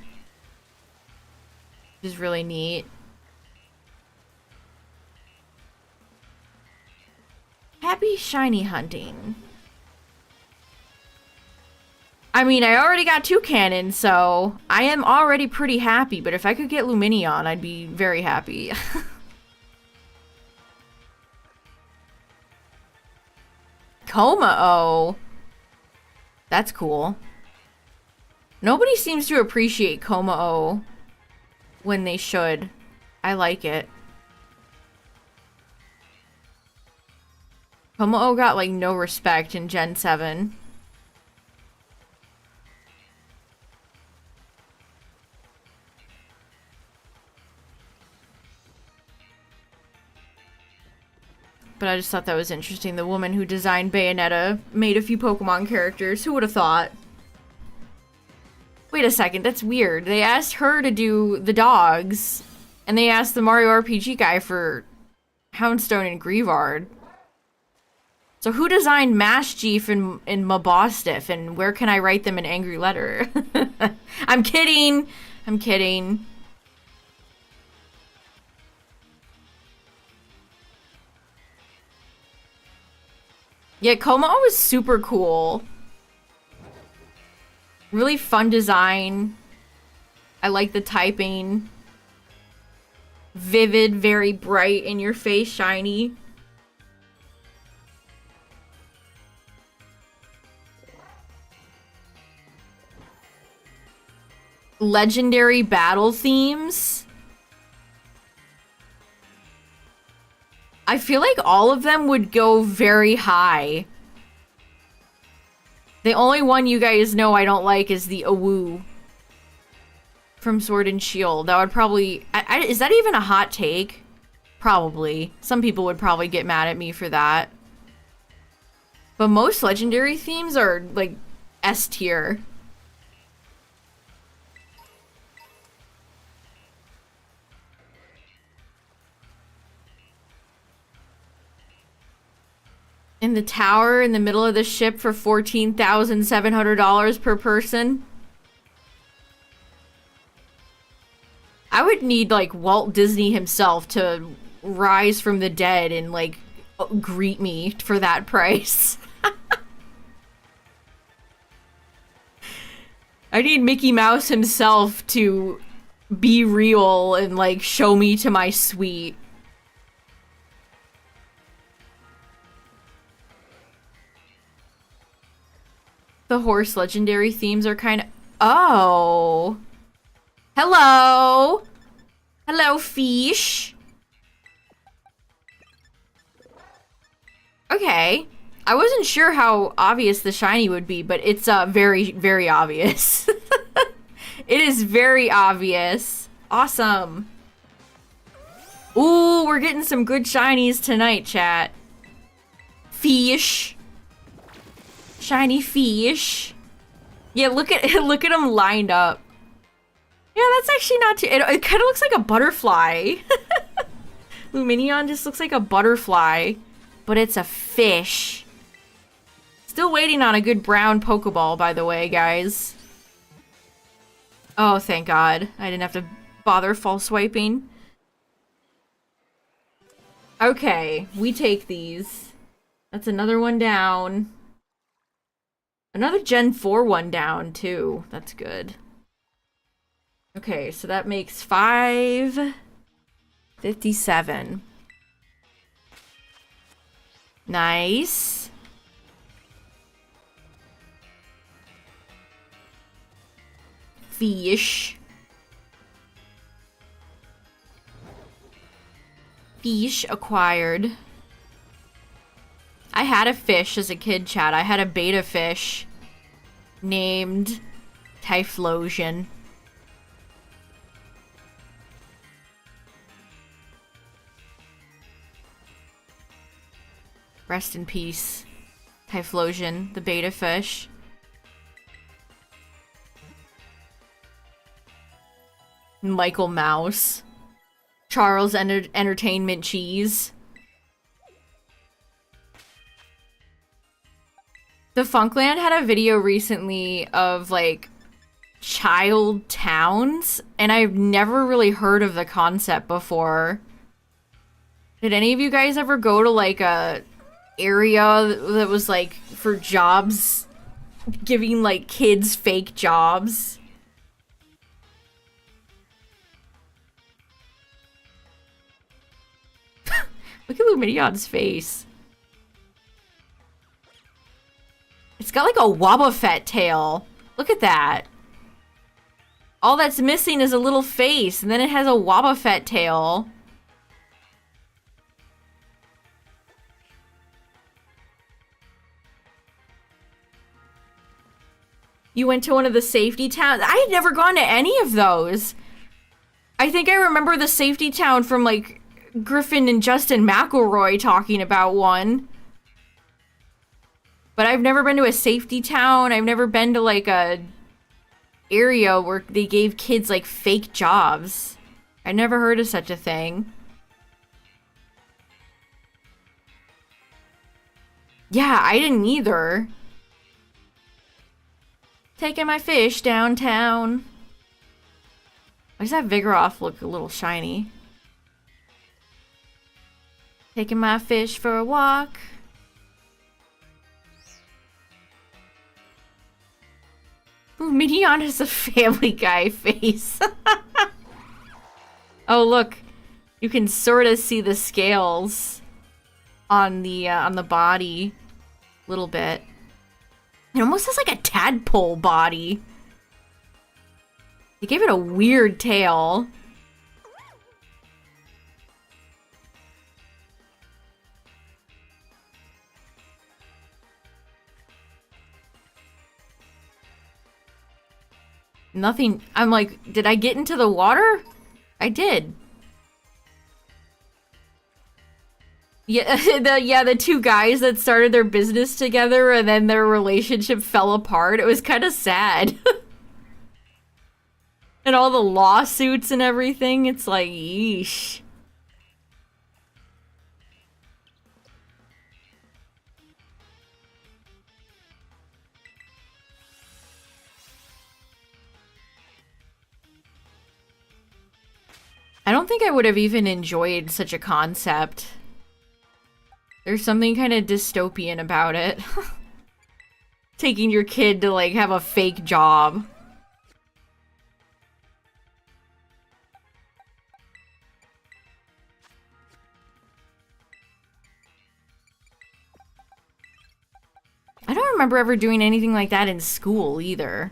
Which is really neat. Happy shiny hunting. I mean, I already got Toucannon, so I am already pretty happy, but if I could get Luminion, I'd be very happy. Komao. That's cool. Nobody seems to appreciate Komao when they should. I like it. Komao got, like, no respect in Gen 7. But I just thought that was interesting. The woman who designed Bayonetta made a few Pokemon characters. Who would have thought? Wait a second, that's weird. They asked her to do the dogs, and they asked the Mario RPG guy for Houndstone and Greavard. So who designed Mashchief and Mabostiff, and where can I write them an angry letter? I'm kidding. I'm kidding. Yeah, Komao was super cool. Really fun design. I like the typing. Vivid, very bright, in your face, shiny. Legendary battle themes. I feel like all of them would go very high. The only one you guys know I don't like is the Awoo from Sword and Shield. That would probably... is that even a hot take? Probably. Some people would probably get mad at me for that. But most legendary themes are, like, S tier. In the tower in the middle of the ship for $14,700 per person. I would need, like, Walt Disney himself to rise from the dead and, like, greet me for that price. I need Mickey Mouse himself to be real and, like, show me to my suite. The horse legendary themes are kind of... Oh. Hello. Hello, fish. Okay. I wasn't sure how obvious the shiny would be, but it's very, very obvious. It is very obvious. Awesome. Ooh, we're getting some good shinies tonight, chat. Fish. Shiny fish. Yeah, look at them lined up. Yeah, that's actually not too... It kind of looks like a butterfly. Luminion just looks like a butterfly, but it's a fish. Still waiting on a good brown Pokeball, by the way, guys. Oh, thank God. I didn't have to bother false swiping. Okay, we take these. That's another one down. Another Gen 4 one down, too. That's good. Okay, so that makes 557. Nice. Fish. Fish acquired. I had a fish as a kid, chat. I had a beta fish named Typhlosion. Rest in peace, Typhlosion, the beta fish. Michael Mouse. Charles Entertainment Cheese. The Funkland had a video recently of, like, child towns, and I've never really heard of the concept before. Did any of you guys ever go to, like, a area that was, like, for jobs, giving, like, kids fake jobs? Look at Luminion's face. It's got like a Wobbuffet tail. Look at that. All that's missing is a little face, and then it has a Wobbuffet tail. You went to one of the safety towns? I had never gone to any of those. I think I remember the safety town from like Griffin and Justin McElroy talking about one. But I've never been to a safety town. I've never been to like a area where they gave kids like fake jobs. I never heard of such a thing. Yeah, I didn't either. Taking my fish downtown. Why does that Vigoroth look a little shiny? Taking my fish for a walk. Ooh, Minion has a Family Guy face. Oh, look. You can sort of see the scales on the body. A little bit. It almost has like a tadpole body. They gave it a weird tail. Nothing. I'm like, did I get into the water? I did. Yeah, the two guys that started their business together and then their relationship fell apart. It was kind of sad. And all the lawsuits and everything, it's like, yeesh. I don't think I would have even enjoyed such a concept. There's something kind of dystopian about it. Taking your kid to, like, have a fake job. I don't remember ever doing anything like that in school, either.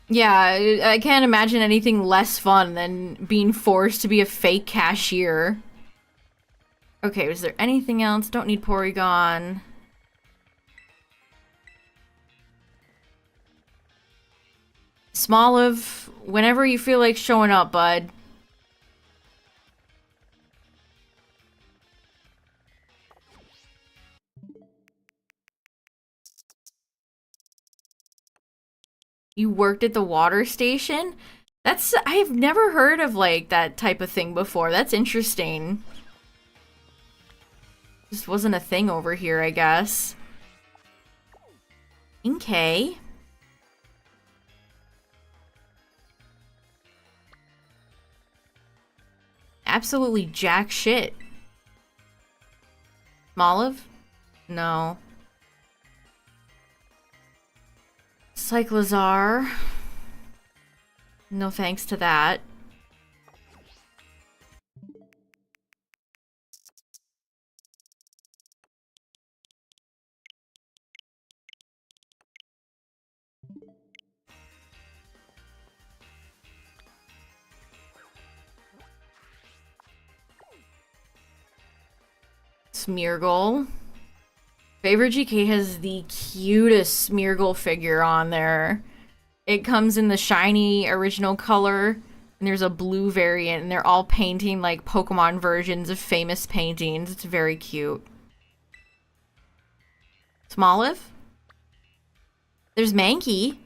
Yeah, I can't imagine anything less fun than being forced to be a fake cashier. Okay, was there anything else? Don't need Porygon. Smoliv, whenever you feel like showing up, bud. You worked at the water station? I've never heard of, like, that type of thing before. That's interesting. Just wasn't a thing over here, I guess. Okay. Absolutely jack shit. Smoliv? No. Cyclizar. No thanks to that. Smeargle. Favorite GK has the cutest Smeargle figure on there. It comes in the shiny original color, and there's a blue variant, and they're all painting like Pokemon versions of famous paintings. It's very cute. Smoliv? There's Mankey.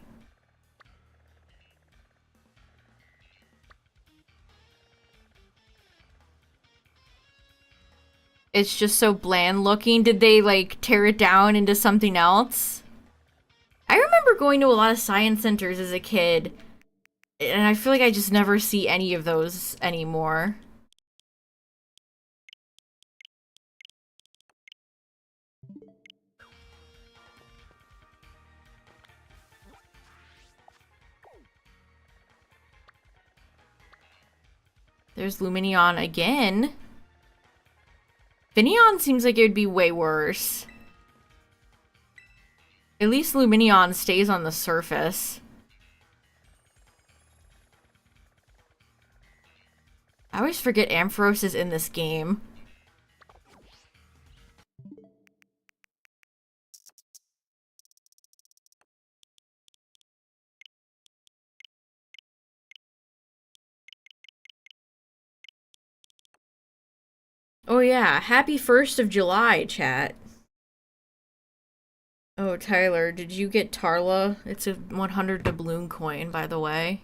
It's just so bland looking. Did they, like, tear it down into something else? I remember going to a lot of science centers as a kid, and I feel like I just never see any of those anymore. There's Lumineon again. Finneon seems like it would be way worse. At least Lumineon stays on the surface. I always forget Ampharos is in this game. Oh yeah, happy 1st of July, chat. Oh, Tyler, did you get Tarla? It's a 100 doubloon coin, by the way.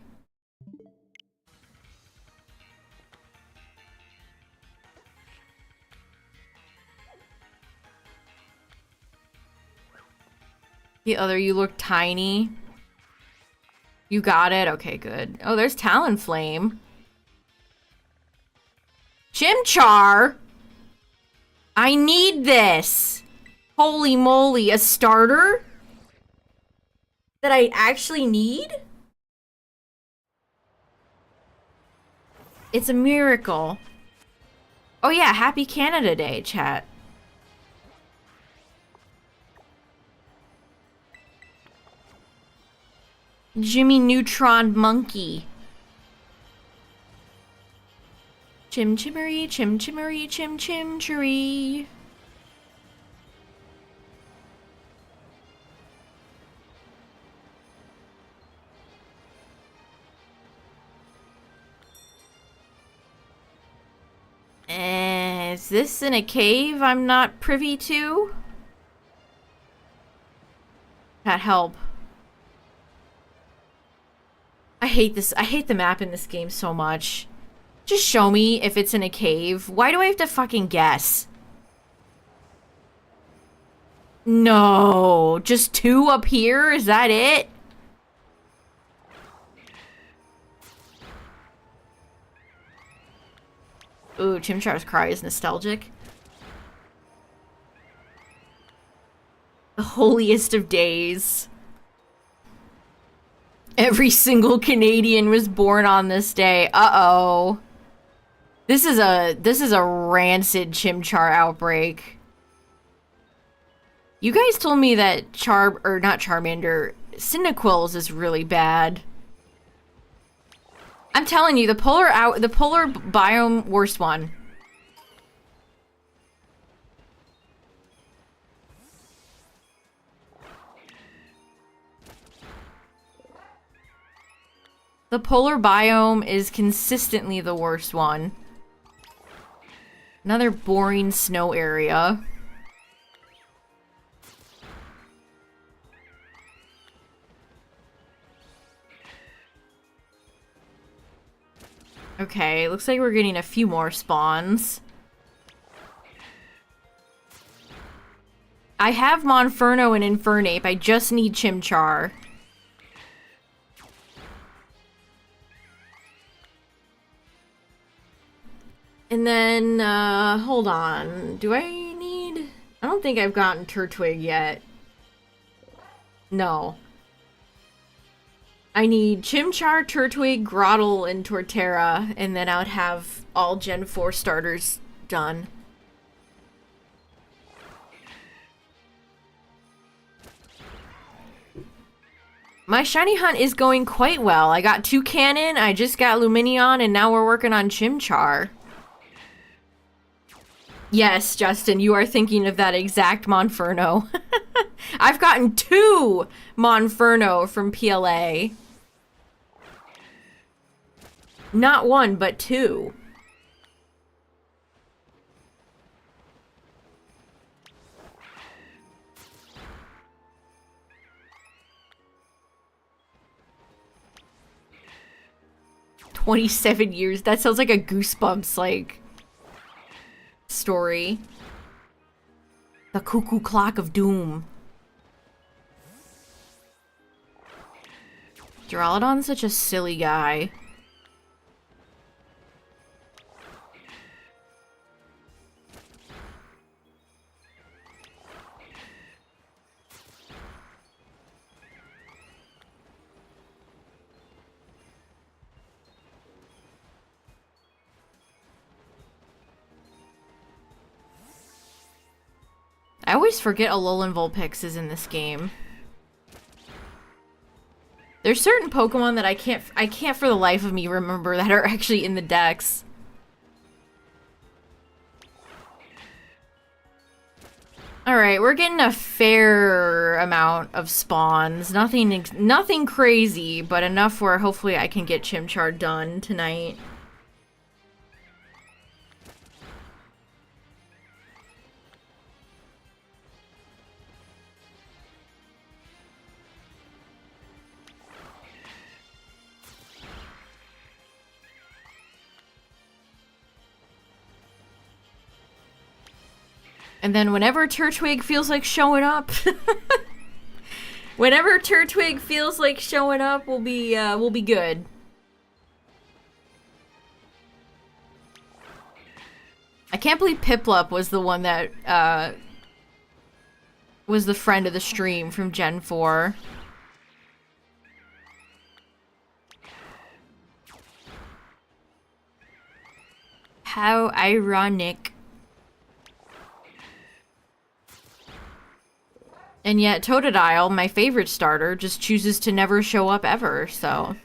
The other, you look tiny. You got it? Okay, good. Oh, there's Talonflame. Chimchar! I need this! Holy moly, a starter? That I actually need? It's a miracle. Oh yeah, happy Canada Day, chat. Jimmy Neutron Monkey. Chim chimmery, chim chimmery, chim chim cherry. Is this in a cave I'm not privy to? That help. I hate this. I hate the map in this game so much. Just show me if it's in a cave. Why do I have to fucking guess? No. Just 2 up here? Is that it? Ooh, Chimchar's cry is nostalgic. The holiest of days. Every single Canadian was born on this day. Uh-oh. This is a rancid Chimchar outbreak. You guys told me that not Charmander, Cyndaquil's is really bad. I'm telling you, the polar biome, worst one. The polar biome is consistently the worst one. Another boring snow area. Okay, looks like we're getting a few more spawns. I have Monferno and Infernape, I just need Chimchar. And then, hold on. Do I need... I don't think I've gotten Turtwig yet. No. I need Chimchar, Turtwig, Grottle, and Torterra, and then I would have all Gen 4 starters done. My shiny hunt is going quite well. I got Toucannon, I just got Lumineon, and now we're working on Chimchar. Yes, Justin, you are thinking of that exact Monferno. I've gotten 2 Monferno from PLA. Not 1, but 2. "27 years. That sounds like a Goosebumps, like, story. The cuckoo clock of doom. Duraludon's such a silly guy. I always forget Alolan Vulpix is in this game. There's certain Pokemon that I can't for the life of me remember that are actually in the decks. Alright, we're getting a fair amount of spawns. Nothing crazy, but enough where hopefully I can get Chimchar done tonight. And then whenever Turtwig feels like showing up, whenever Turtwig feels like showing up, we'll be good. I can't believe Piplup was the one that was the friend of the stream from Gen 4. How ironic. And yet Totodile, my favorite starter, just chooses to never show up ever, so...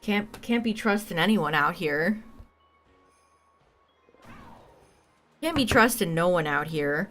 Can't be trusting anyone out here. Can't be trusting no one out here.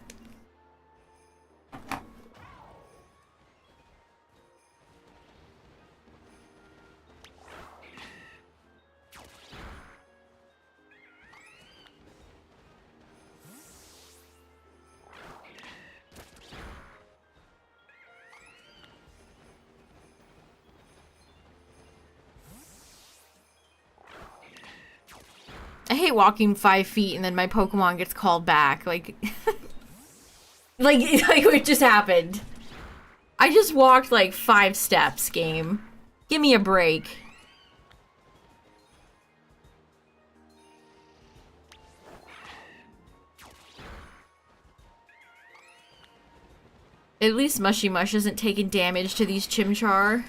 I hate walking 5 feet and then my Pokemon gets called back. Like, like it just happened. I just walked like 5 steps, game. Give me a break. At least Mushy Mush isn't taking damage to these Chimchar.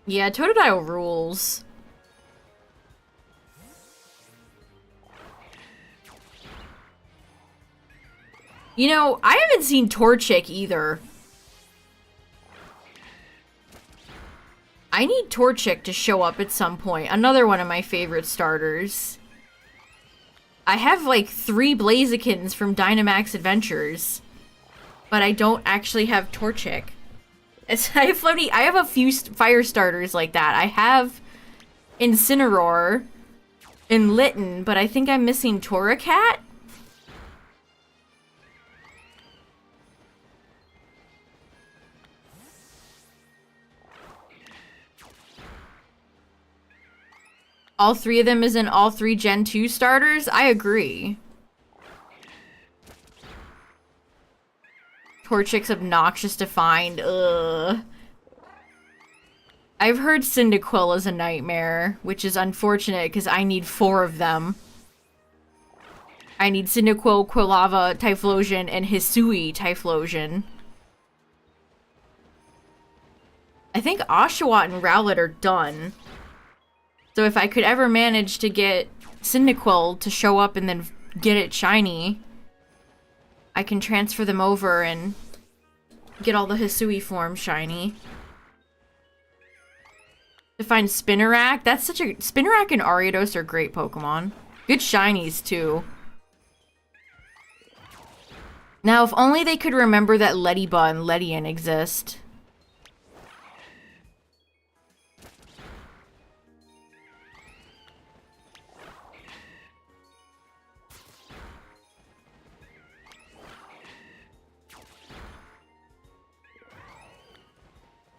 Yeah, Totodile rules. You know, I haven't seen Torchic either. I need Torchic to show up at some point. Another one of my favorite starters. I have like 3 Blazikins from Dynamax Adventures, but I don't actually have Torchic. I have a few fire starters like that. I have Incineroar and Litten, but I think I'm missing Torracat. All 3 of them is in all 3 Gen 2 starters? I agree. Torchic's obnoxious to find. Ugh. I've heard Cyndaquil is a nightmare, which is unfortunate because I need 4 of them. I need Cyndaquil, Quilava, Typhlosion, and Hisui Typhlosion. I think Oshawott and Rowlet are done. So if I could ever manage to get Cyndaquil to show up and then get it shiny, I can transfer them over and get all the Hisui forms shiny. To find Spinarak, that's such a... Spinarak and Ariados are great Pokemon. Good shinies, too. Now, if only they could remember that Leddyba and Ledian exist.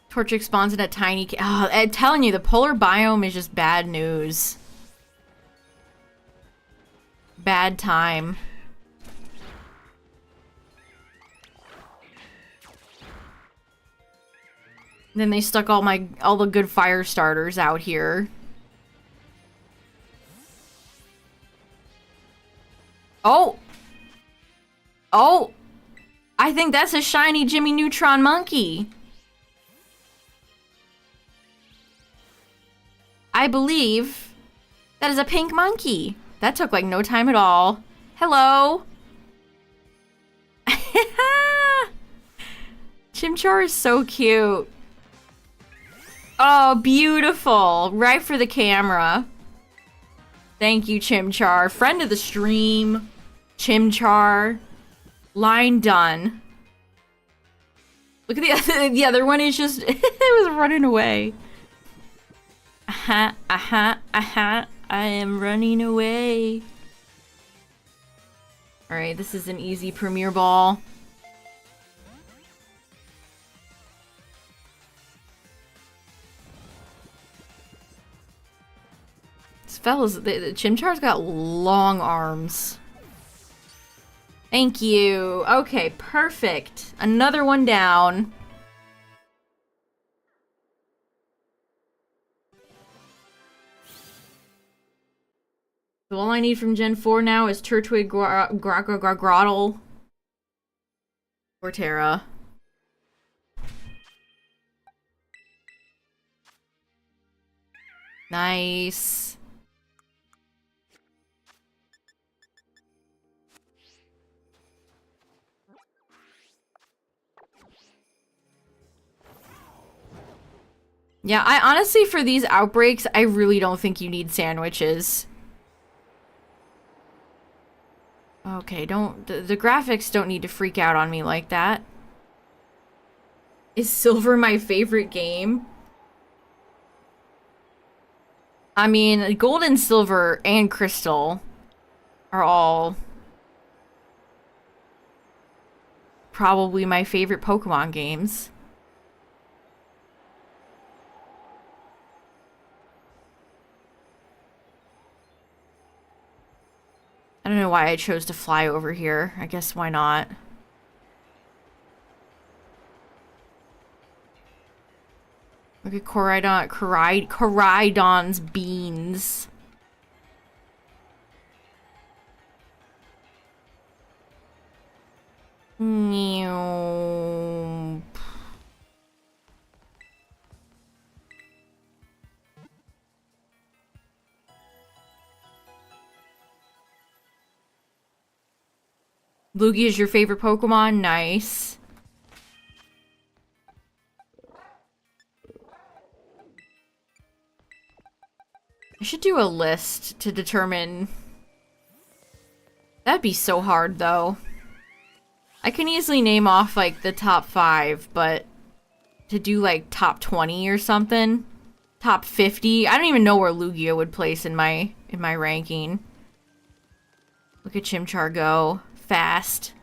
Torchic spawns in a tiny... Oh, I'm telling you, the polar biome is just bad news. Bad time. Then they stuck all the good fire starters out here. Oh! Oh! I think that's a shiny Jimmy Neutron monkey. I believe that is a pink monkey. That took like no time at all. Hello. Chimchar is so cute. Oh, beautiful. Right for the camera. Thank you, Chimchar. Friend of the stream. Chimchar. Line done. Look at the other one is just... it was running away. I am running away. Alright, this is an easy Premier Ball. This fella's... the Chimchar's got long arms. Thank you. Okay, perfect. Another one down. So all I need from Gen 4 now is Turtwig, Grottle, Torterra. Nice. Yeah, I honestly, for these outbreaks, I really don't think you need sandwiches. Okay, the graphics don't need to freak out on me like that. Is Silver my favorite game? I mean, Gold and Silver and Crystal are all probably my favorite Pokemon games. why I chose to fly over here. I guess why not? Look at Coridon's beans. Meow. Lugia is your favorite Pokemon? Nice. I should do a list to determine... That'd be so hard, though. I can easily name off, like, the top 5, but... To do, like, top 20 or something? Top 50? I don't even know where Lugia would place in my ranking. Look at Chimchar go. Fast.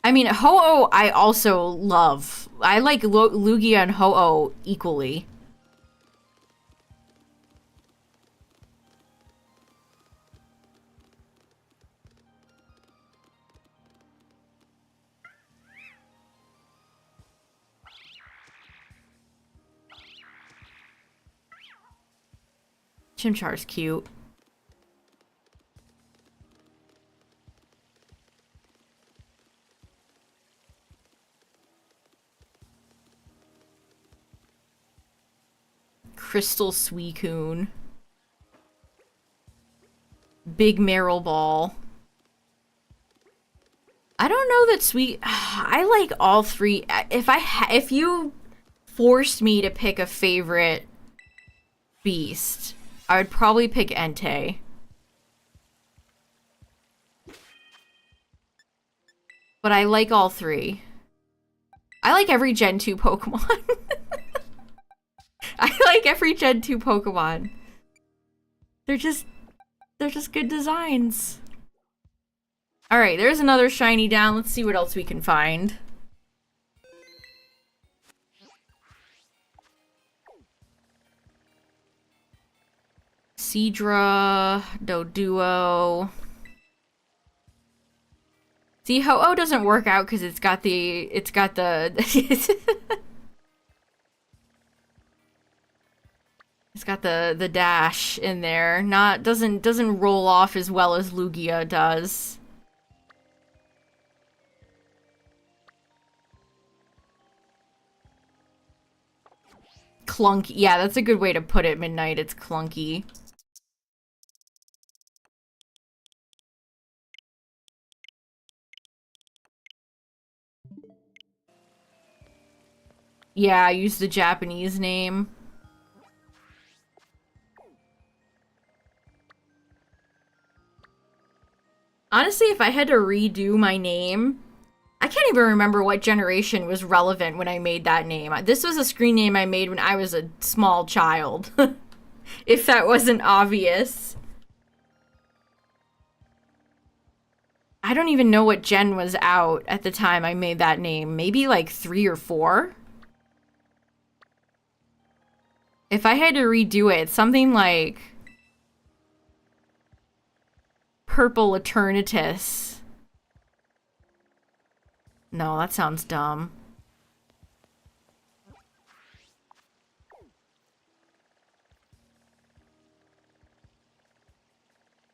I mean, Ho-Oh I also love. I like Lugia and Ho-Oh equally. Chimchar's cute. Crystal Suicune. Big Meryl Ball. I don't know that I like all 3. If you forced me to pick a favorite beast, I would probably pick Entei. But I like all 3. I like every Gen 2 Pokemon. I like every Gen 2 Pokemon. They're just good designs. Alright, there's another shiny down. Let's see what else we can find. Seadra, Doduo. See, Ho-Oh doesn't work out because it's got the it's got the dash in there. Doesn't roll off as well as Lugia does. Clunky. Yeah, that's a good way to put it, Midnight. It's clunky. Yeah, I used the Japanese name. Honestly, if I had to redo my name, I can't even remember what generation was relevant when I made that name. This was a screen name I made when I was a small child. If that wasn't obvious. I don't even know what gen was out at the time I made that name. Maybe like 3 or 4? If I had to redo it, something like Purple Eternatus. No, that sounds dumb.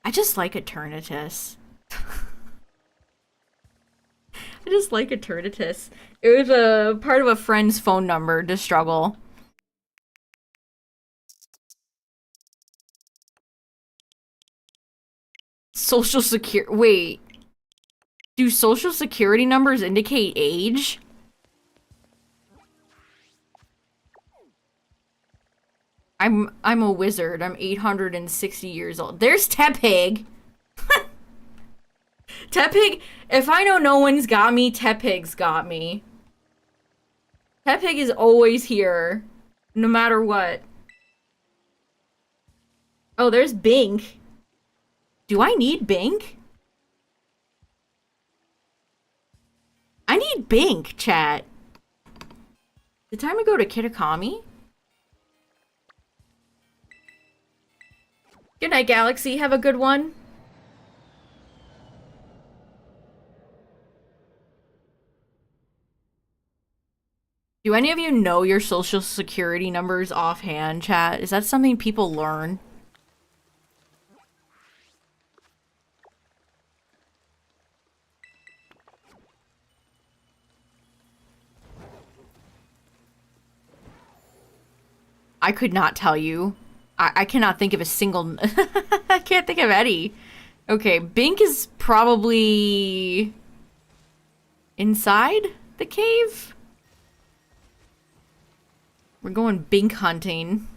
I just like Eternatus. I just like Eternatus. It was a part of a friend's phone number to struggle. Social Security. Wait. Do social security numbers indicate age? I'm a wizard. I'm 860 years old. There's Tepig. Tepig, if I know no one's got me, Tepig's got me. Tepig is always here, no matter what. Oh, there's Bink. Do I need Bink? I need Bink, chat. The time to go to Kitakami? Good night, Galaxy. Have a good one. Do any of you know your social security numbers offhand, chat? Is that something people learn? I could not tell you. I cannot think of a single... I can't think of any. Okay, Bink is probably... inside the cave? We're going Bink hunting.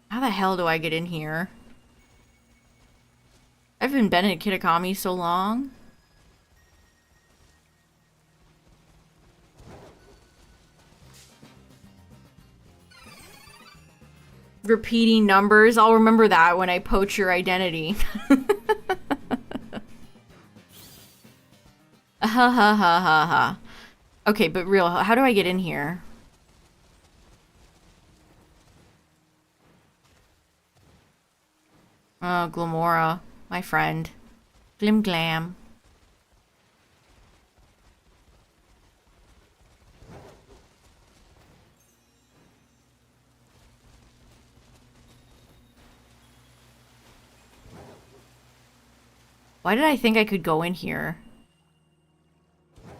How the hell do I get in here? I haven't been in Kitakami so long. Repeating numbers. I'll remember that when I poach your identity. Ha ha ha ha ha. Okay, but real, how do I get in here? Oh, Glamora, my friend. Glim glam. Why did I think I could go in here?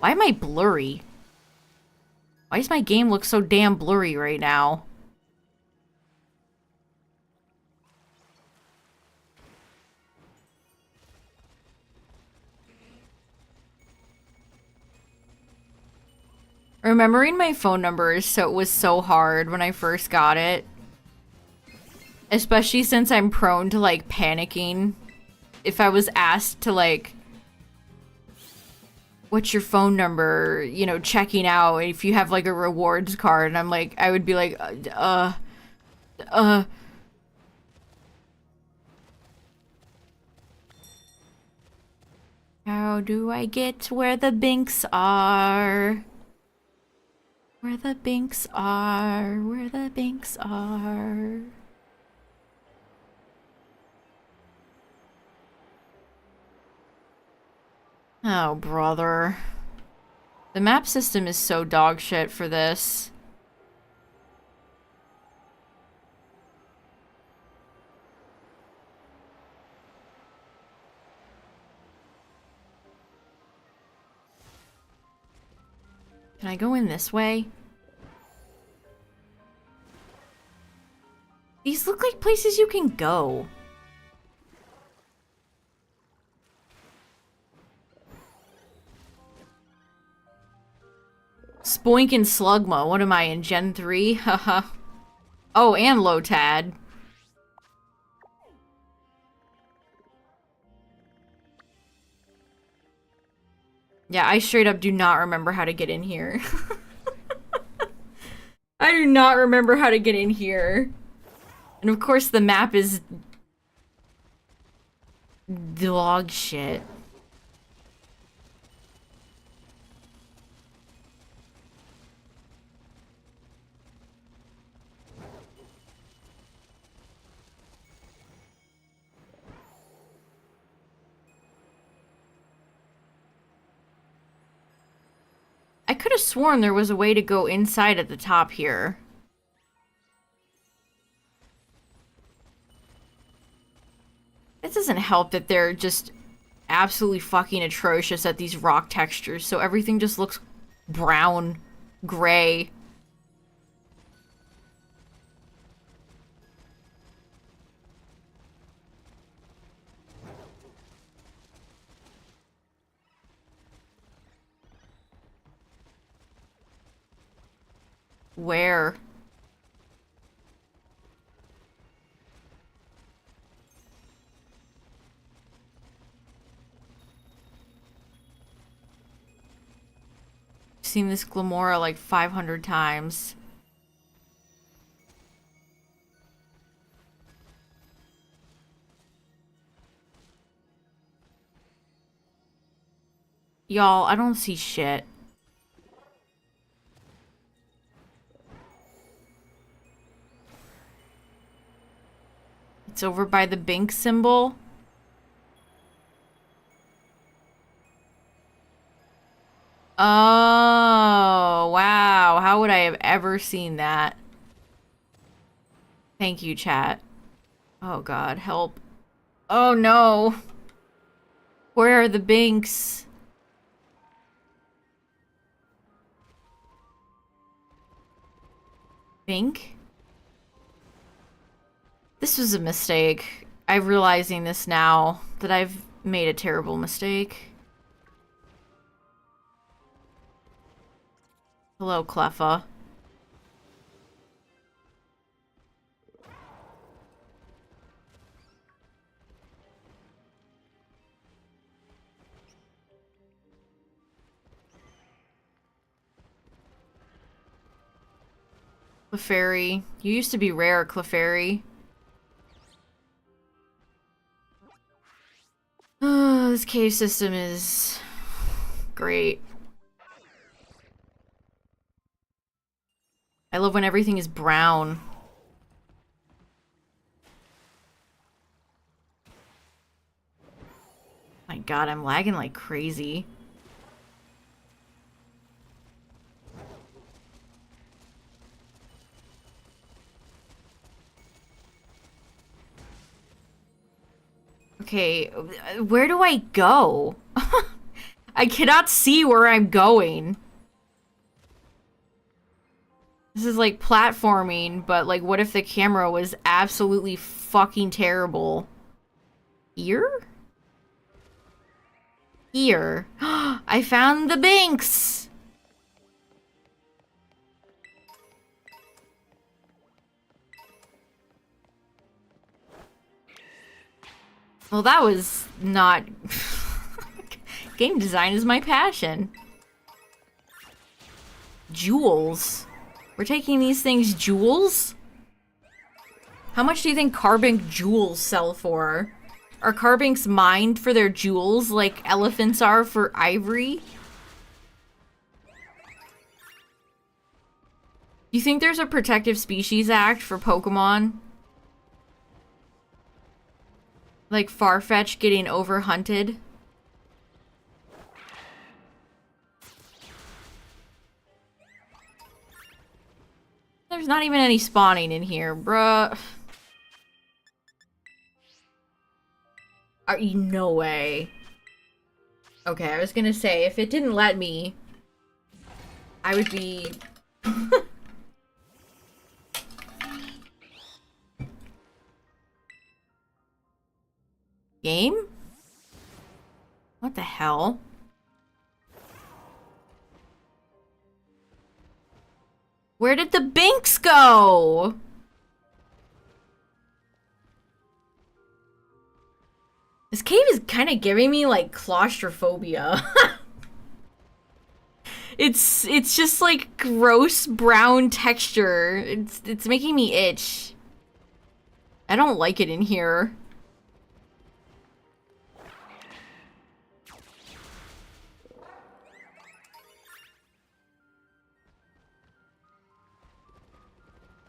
Why am I blurry? Why does my game look so damn blurry right now? Remembering my phone numbers so it was so hard when I first got it. Especially since I'm prone to, like, panicking. If I was asked to, like... what's your phone number? You know, checking out if you have, like, a rewards card. And I'm like, I would be like, How do I get where the Binks are? Where the Binks are, where the Binks are. Oh, brother. The map system is so dog shit for this. Can I go in this way? These look like places you can go. Spoink and Slugma. What am I in Gen 3? Haha. Oh, and Lotad. Yeah, I straight up do not remember how to get in here. I do not remember how to get in here. And of course the map is... dog shit. I could have sworn there was a way to go inside at the top here. It doesn't help that they're just absolutely fucking atrocious at these rock textures, so everything just looks brown, gray. Where? I've seen this Glamora like 500 times. Y'all, I don't see shit. It's over by the Bink symbol. Oh, wow. How would I have ever seen that? Thank you, chat. Oh god, help. Oh no. Where are the Binks? Bink? This was a mistake. I'm realizing this now, that I've made a terrible mistake. Hello, Cleffa. Clefairy. You used to be rare, Clefairy. Oh, this cave system is great. I love when everything is brown. My god, I'm lagging like crazy. Okay, where do I go? I cannot see where I'm going. This is like platforming, but like what if the camera was absolutely fucking terrible? Here? Here. I found the Binks! Well, that was not... Game design is my passion. Jewels. We're taking these things jewels? How much do you think carbink jewels sell for? Are carbinks mined for their jewels like elephants are for ivory? You think there's a Protective Species Act for Pokemon? Like Farfetch getting overhunted? There's not even any spawning in here, bruh. No way. Okay, I was gonna say, if it didn't let me, I would be... Game? What the hell? Where did the Binks go? This cave is kind of giving me like claustrophobia. It's just like gross brown texture. It's making me itch. I don't like it in here.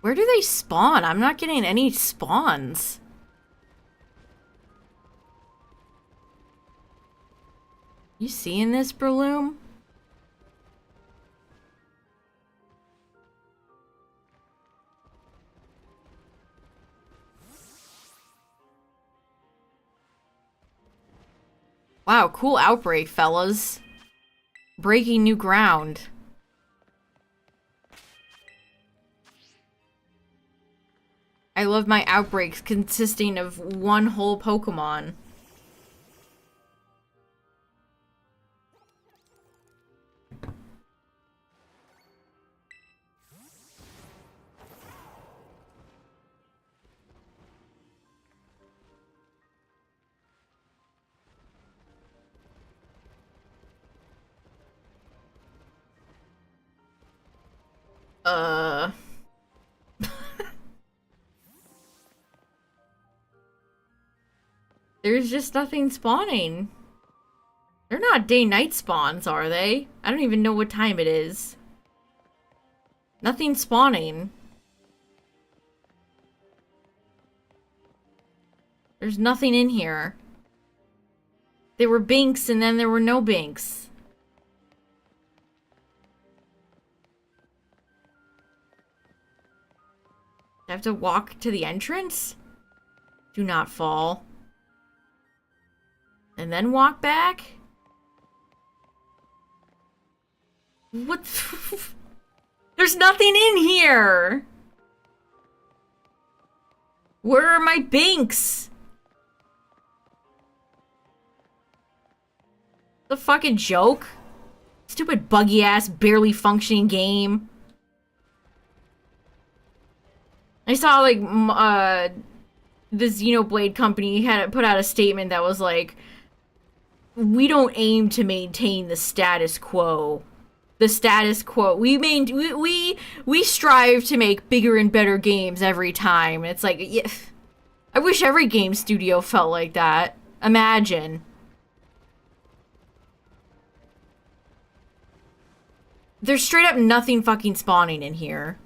Where do they spawn? I'm not getting any spawns. You seeing this, Breloom? Wow, cool outbreak, fellas. Breaking new ground. I love my outbreaks consisting of one whole Pokemon. There's just nothing spawning. They're not day-night spawns, are they? I don't even know what time it is. Nothing spawning. There's nothing in here. There were binks and then there were no binks. I have to walk to the entrance? Do not fall. And then walk back? What? There's nothing in here! Where are my binks? The fucking joke? Stupid buggy ass, barely functioning game. I saw like the Xenoblade company had put out a statement that was like, we don't aim to maintain the status quo. The status quo. We strive to make bigger and better games every time. It's like, yeah, I wish every game studio felt like that. Imagine. There's straight up nothing fucking spawning in here.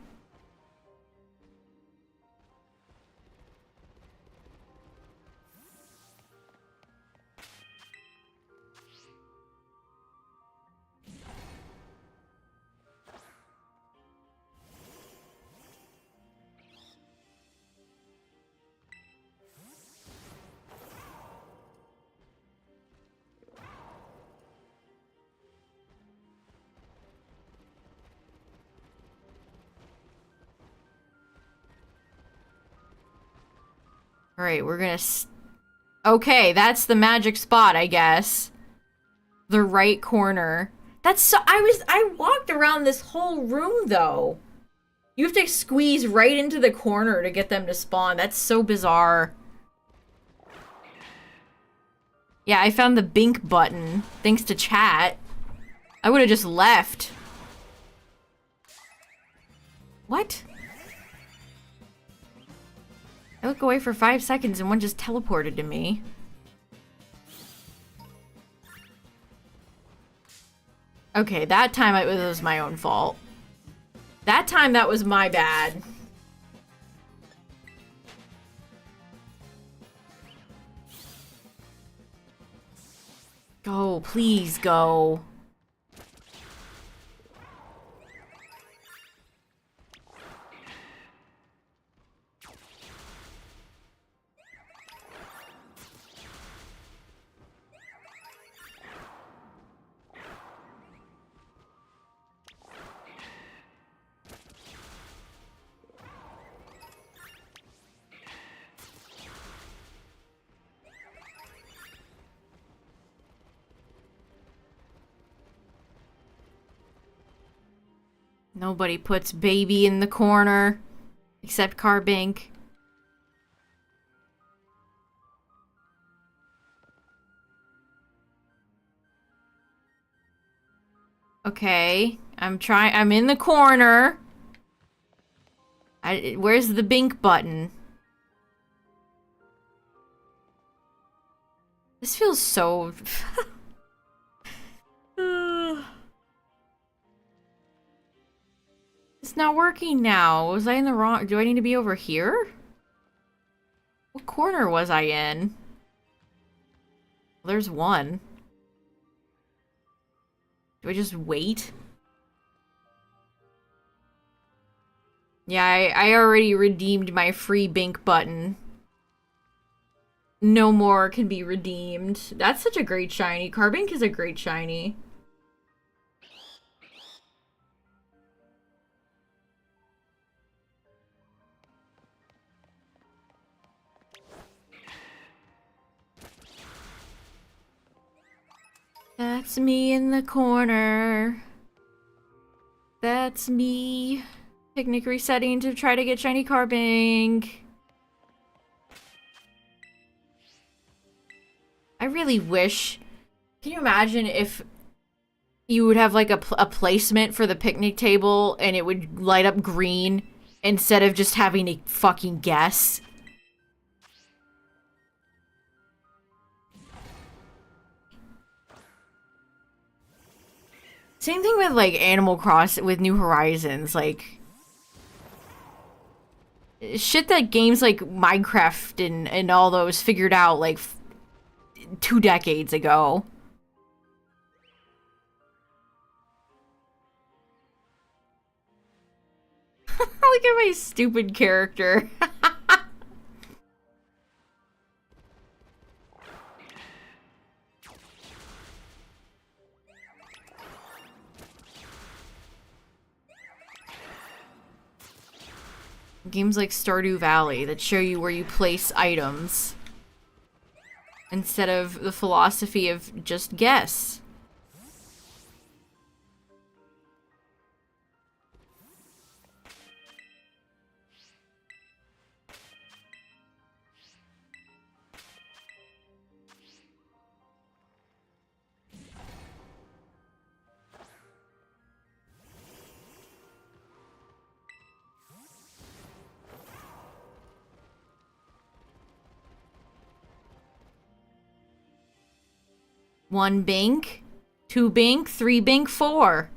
Alright, we're gonna okay, that's the magic spot, I guess. The right corner. That's so- I walked around this whole room, though. You have to squeeze right into the corner to get them to spawn. That's so bizarre. Yeah, I found the bink button, thanks to chat. I would've just left. What? I look away for 5 seconds and one just teleported to me. Okay, that time it was my own fault. That time that was my bad. Go, please go. Nobody puts baby in the corner. Except Carbink. Okay. I'm in the corner. Where's the bink button? This feels so... It's not working now. Was I in the wrong... Do I need to be over here? What corner was I in? There's one. Do I just wait? Yeah, I already redeemed my free bink button. No more can be redeemed. That's such a great shiny. Carbink is a great shiny. That's me in the corner. That's me. Picnic resetting to try to get shiny Carbink. I really wish... Can you imagine if you would have like a placement for the picnic table and it would light up green instead of just having to fucking guess? Same thing with like Animal Crossing with New Horizons, like shit that games like Minecraft and all those figured out like 2 decades ago. Look at my stupid character. Games like Stardew Valley that show you where you place items instead of the philosophy of just guess. One bink, 2 bink, 3 bink, 4.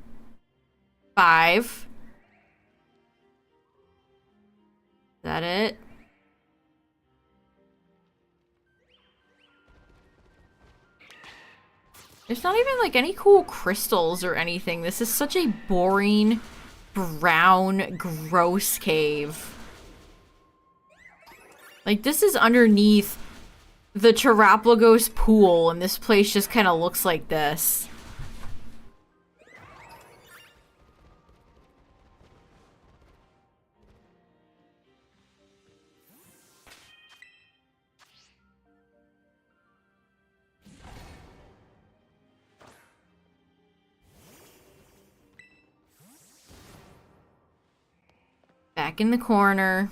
5. Is that it? There's not even like any cool crystals or anything. This is such a boring, brown, gross cave. Like, this is underneath the Terraplagos pool, and this place just kind of looks like this. Back in the corner.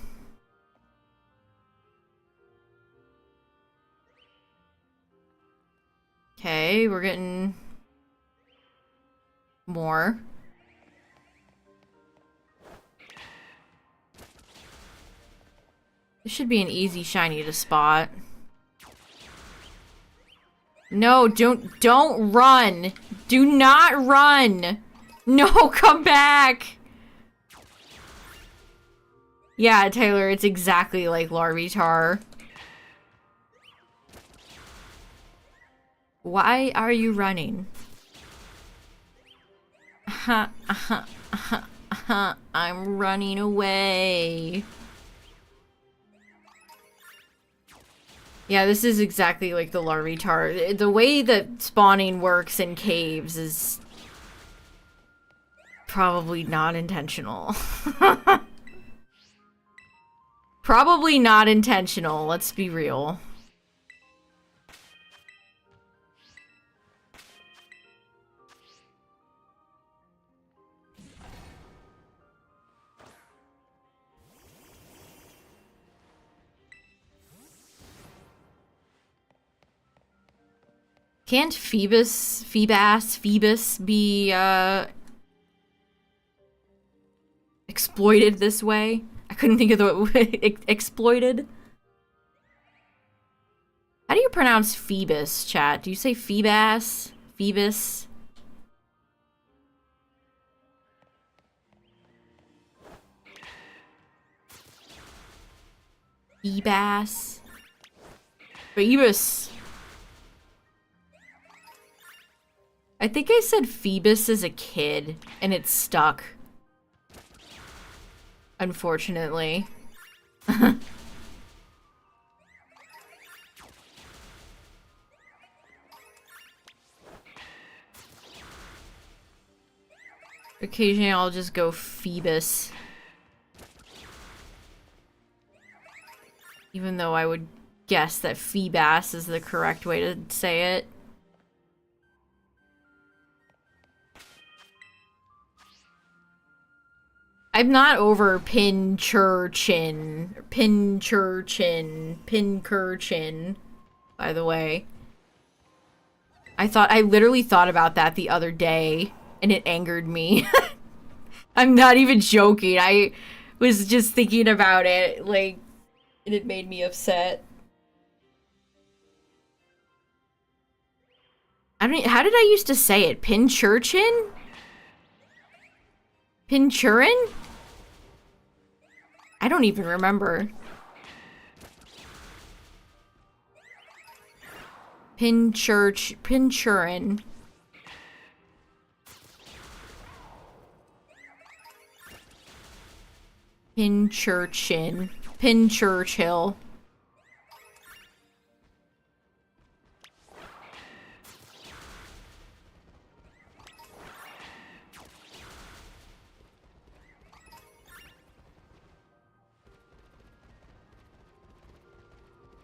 Okay, we're getting more. This should be an easy shiny to spot. No, don't run. Do not run. No, come back. Yeah, Taylor, it's exactly like Larvitar. Why are you running? I'm running away. Yeah, this is exactly like the Larvitar. The way that spawning works in caves is probably not intentional. Probably not intentional, let's be real. Can't Phoebus be, exploited this way? I couldn't think of the word. Exploited? How do you pronounce Phoebus, chat? Do you say Phoebus? Phoebus? Phoebus? Phoebus. I think I said Phoebus as a kid, and it stuck. Unfortunately. Occasionally I'll just go Phoebus. Even though I would guess that Phoebus is the correct way to say it. I'm not over Pincurchin, by the way. I literally thought about that the other day, and it angered me. I'm not even joking. I was just thinking about it, like, and it made me upset. I don't. How did I used to say it? Pincurchin? Pinchurin? I don't even remember. Pinchurin. Pinchurchill.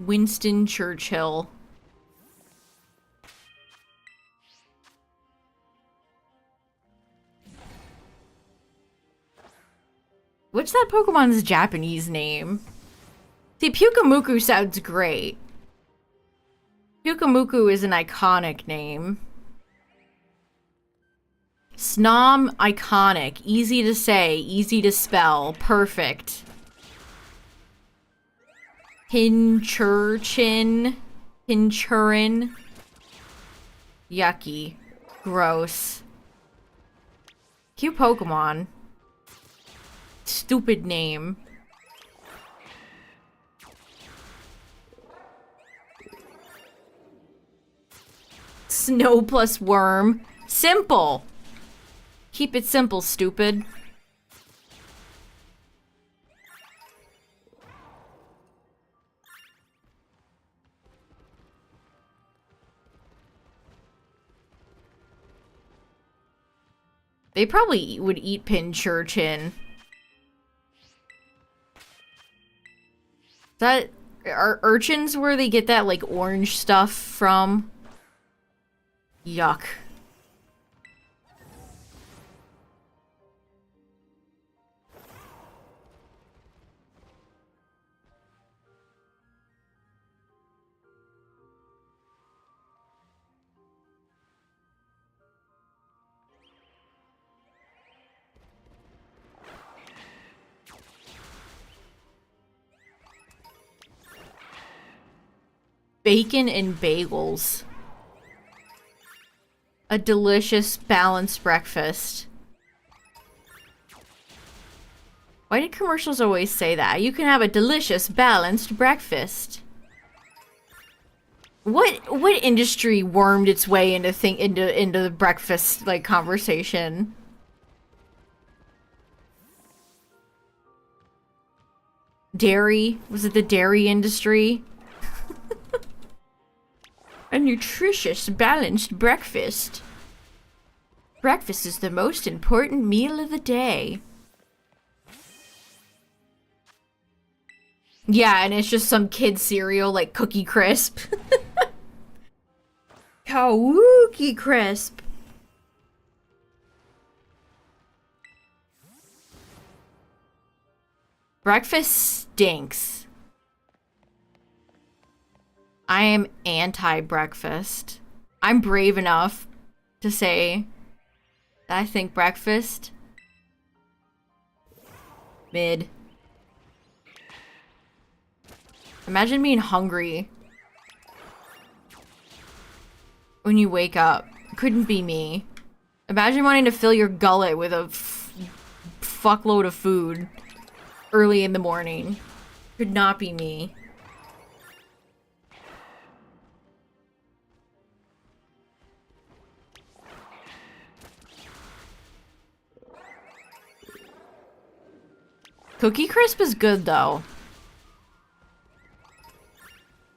Winston Churchill. What's that Pokemon's Japanese name? See, Pyukamuku sounds great. Pyukamuku is an iconic name. Snom, iconic. Easy to say, easy to spell. Perfect. Pinchurin. Yucky. Gross. Cute Pokemon. Stupid name. Snow plus worm. Simple. Keep it simple, stupid. They probably would eat Pinchurchin. That are urchins where they get that like orange stuff from? Yuck. Bacon and bagels. A delicious, balanced breakfast. Why did commercials always say that? You can have a delicious, balanced breakfast. What industry wormed its way into the breakfast like conversation? Dairy? Was it the dairy industry? A nutritious, balanced breakfast. Breakfast is the most important meal of the day. Yeah, and it's just some kid cereal like Cookie Crisp. Kawookie Crisp. Breakfast stinks. I am anti-breakfast. I'm brave enough to say that I think breakfast mid. Imagine being hungry when you wake up. Couldn't be me. Imagine wanting to fill your gullet with a fuckload of food early in the morning. Could not be me. Cookie Crisp is good, though.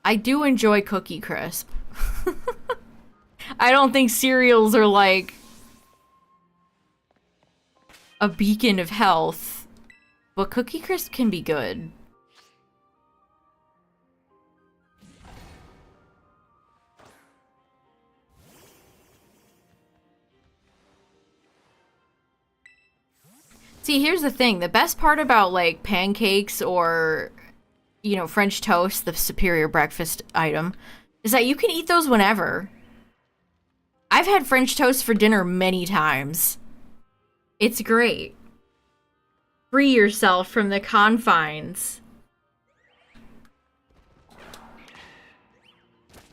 I do enjoy Cookie Crisp. I don't think cereals are, like, a beacon of health, but Cookie Crisp can be good. See, here's the thing. The best part about, like, pancakes or, you know, French toast, the superior breakfast item, is that you can eat those whenever. I've had French toast for dinner many times. It's great. Free yourself from the confines.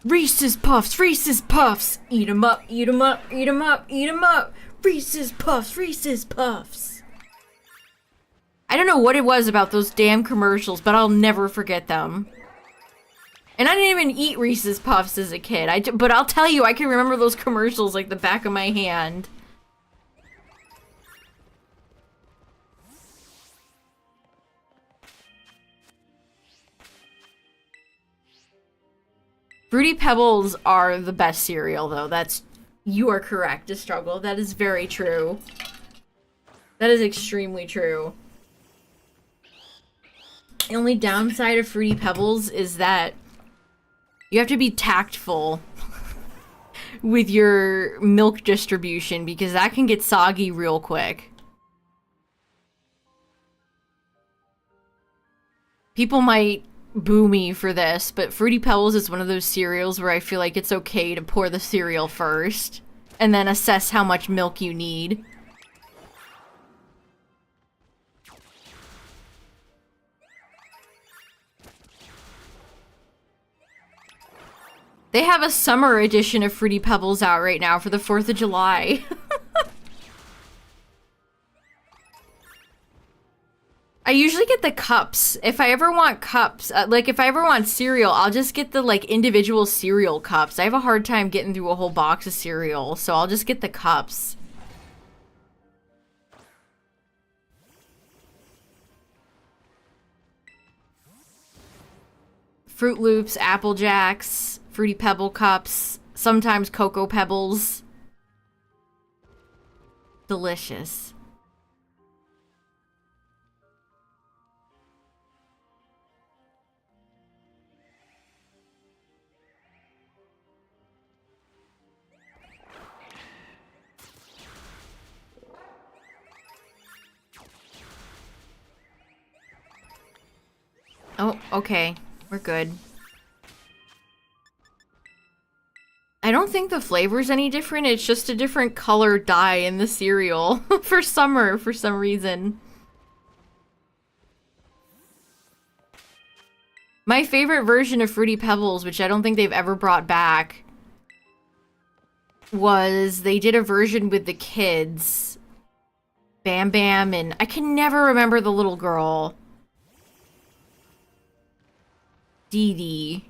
Reese's Puffs, Reese's Puffs! Eat 'em up, eat 'em up, eat 'em up, eat 'em up! Reese's Puffs, Reese's Puffs! I don't know what it was about those damn commercials, but I'll never forget them. And I didn't even eat Reese's Puffs as a kid. But I'll tell you, I can remember those commercials like the back of my hand. Fruity Pebbles are the best cereal, though. You are correct to struggle. That is very true. That is extremely true. The only downside of Fruity Pebbles is that you have to be tactful with your milk distribution because that can get soggy real quick. People might boo me for this, but Fruity Pebbles is one of those cereals where I feel like it's okay to pour the cereal first and then assess how much milk you need. They have a summer edition of Fruity Pebbles out right now for the 4th of July. I usually get the cups. If I ever want cups, like if I ever want cereal, I'll just get the like individual cereal cups. I have a hard time getting through a whole box of cereal, so I'll just get the cups. Fruit Loops, Apple Jacks, Fruity Pebble cups, sometimes Cocoa Pebbles. Delicious. Oh, okay. We're good. I don't think the flavor's any different. It's just a different color dye in the cereal for summer for some reason. My favorite version of Fruity Pebbles, which I don't think they've ever brought back, was they did a version with the kids. Bam Bam and I can never remember the little girl. Dee Dee.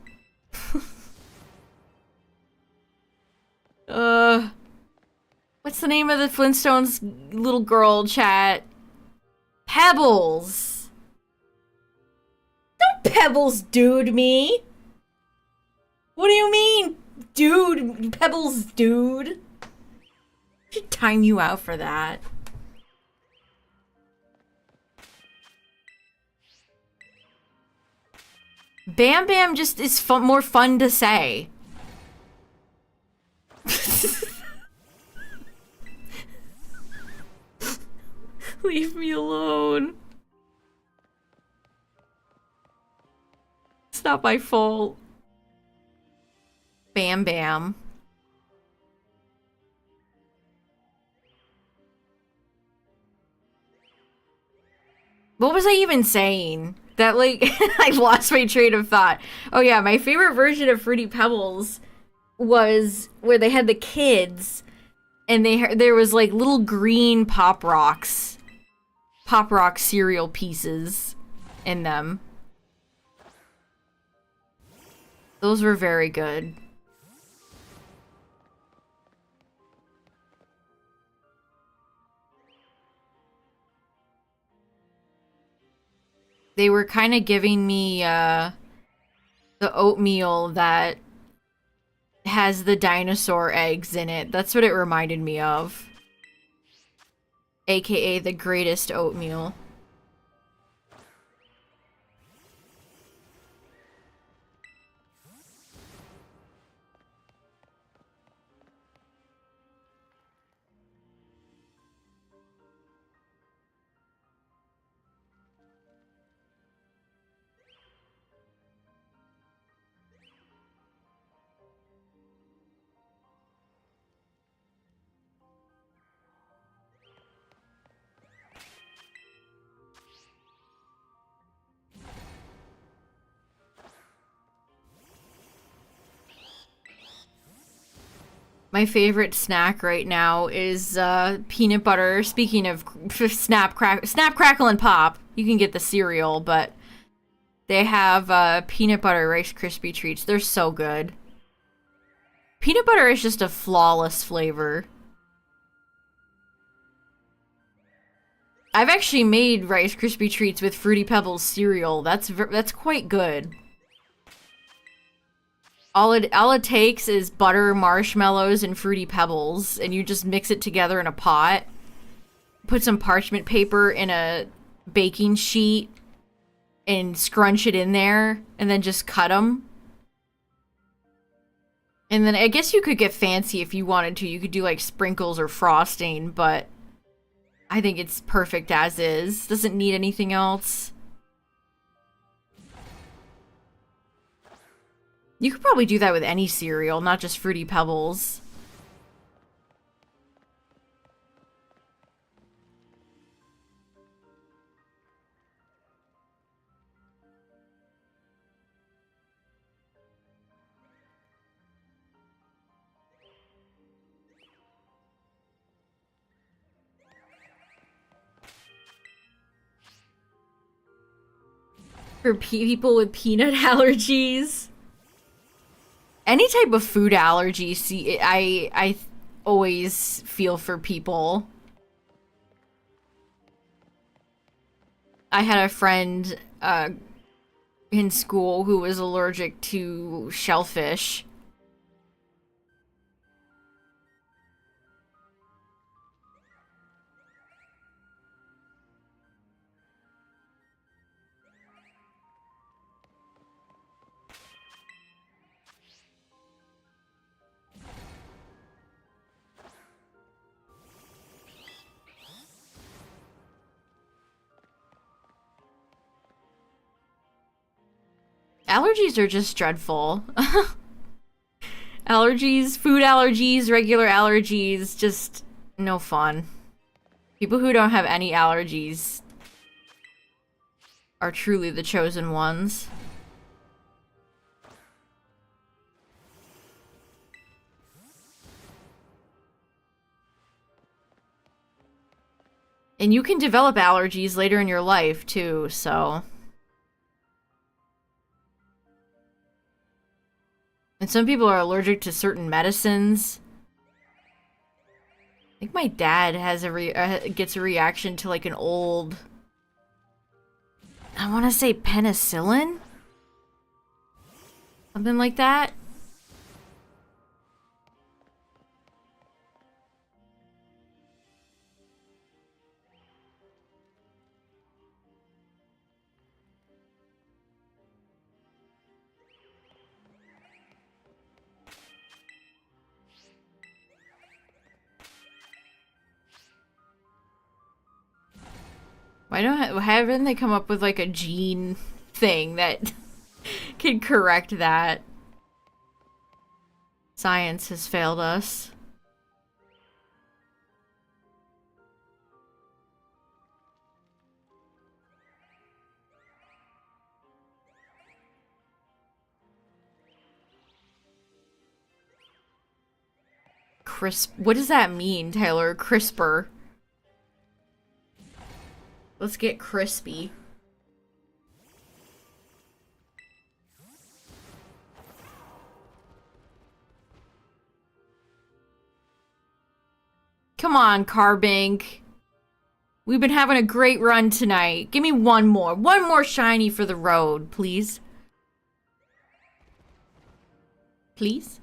What's the name of the Flintstones little girl, chat? Pebbles. Don't Pebbles dude me. What do you mean, dude? Pebbles dude. I should time you out for that. Bam Bam just is more fun to say. Leave me alone. It's not my fault. Bam Bam. What was I even saying? That, like, I lost my train of thought. Oh yeah, my favorite version of Fruity Pebbles was where they had the kids and there was like little green Pop Rock cereal pieces in them. Those were very good. They were kind of giving me the oatmeal that has the dinosaur eggs in it. That's what it reminded me of. AKA the greatest oatmeal. My favorite snack right now is peanut butter. Speaking of snap, crackle, and pop, you can get the cereal, but they have peanut butter Rice Krispie treats. They're so good. Peanut butter is just a flawless flavor. I've actually made Rice Krispie treats with Fruity Pebbles cereal. That's quite good. All it takes is butter, marshmallows, and Fruity Pebbles, and you just mix it together in a pot. Put some parchment paper in a baking sheet and scrunch it in there, and then just cut them. And then I guess you could get fancy if you wanted to. You could do like sprinkles or frosting, but I think it's perfect as is. Doesn't need anything else. You could probably do that with any cereal, not just Fruity Pebbles. For people with peanut allergies. Any type of food allergy, see, I always feel for people. I had a friend in school who was allergic to shellfish. Allergies are just dreadful. Allergies, food allergies, regular allergies, just no fun. People who don't have any allergies are truly the chosen ones. And you can develop allergies later in your life, too, so... And some people are allergic to certain medicines. I think my dad has gets a reaction to like an old... I want to say penicillin? Something like that. Haven't they come up with like a gene thing that can correct that? Science has failed us. Crisp. What does that mean, Tyler? CRISPR. Let's get crispy. Come on, Carbink. We've been having a great run tonight. Give me one more. One more shiny for the road, please. Please?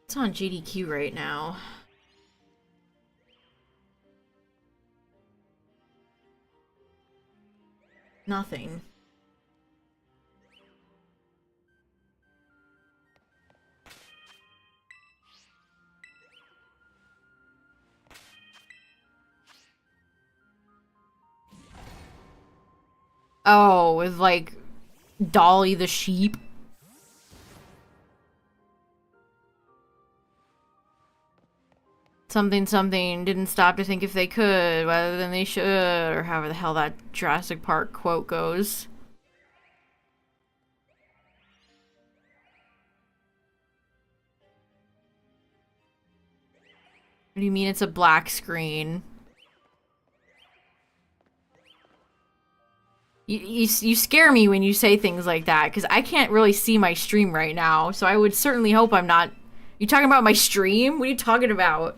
It's on GDQ right now. Nothing. Oh, with like Dolly the sheep. Something something didn't stop to think if they could rather than they should, or however the hell that Jurassic Park quote goes. What do you mean it's a black screen? You scare me when you say things like that, because I can't really see my stream right now, so I would certainly hope I'm not... You talking about my stream? What are you talking about?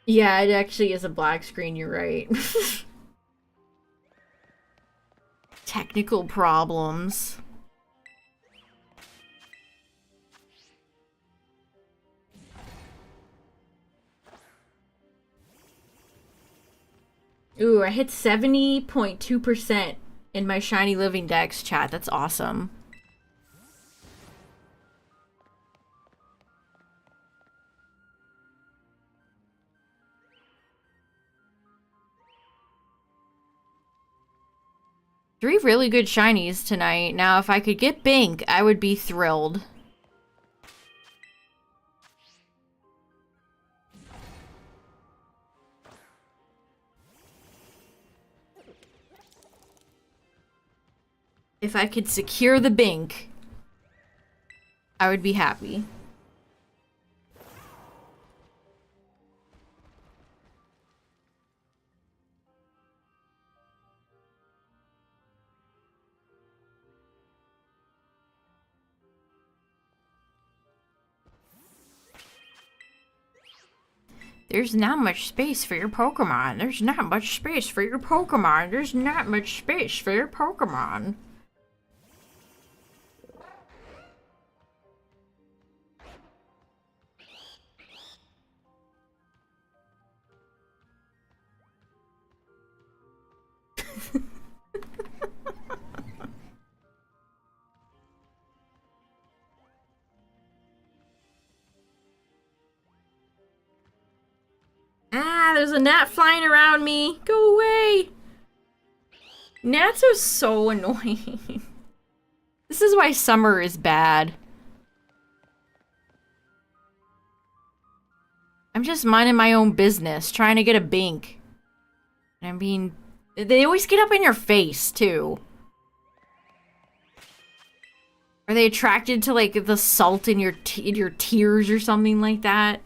Yeah, it actually is a black screen, you're right. Technical problems. Ooh, I hit 70.2% in my Shiny Living Dex chat. That's awesome. Three really good shinies tonight. Now, if I could get Bink, I would be thrilled. If I could secure the Bink, I would be happy. There's not much space for your Pokemon. There's not much space for your Pokemon. There's not much space for your Pokemon. Ah, there's a gnat flying around me. Go away. Gnats are so annoying. This is why summer is bad. I'm just minding my own business, trying to get a Bink. I mean, they always get up in your face, too. Are they attracted to, like, the salt in your tears or something like that?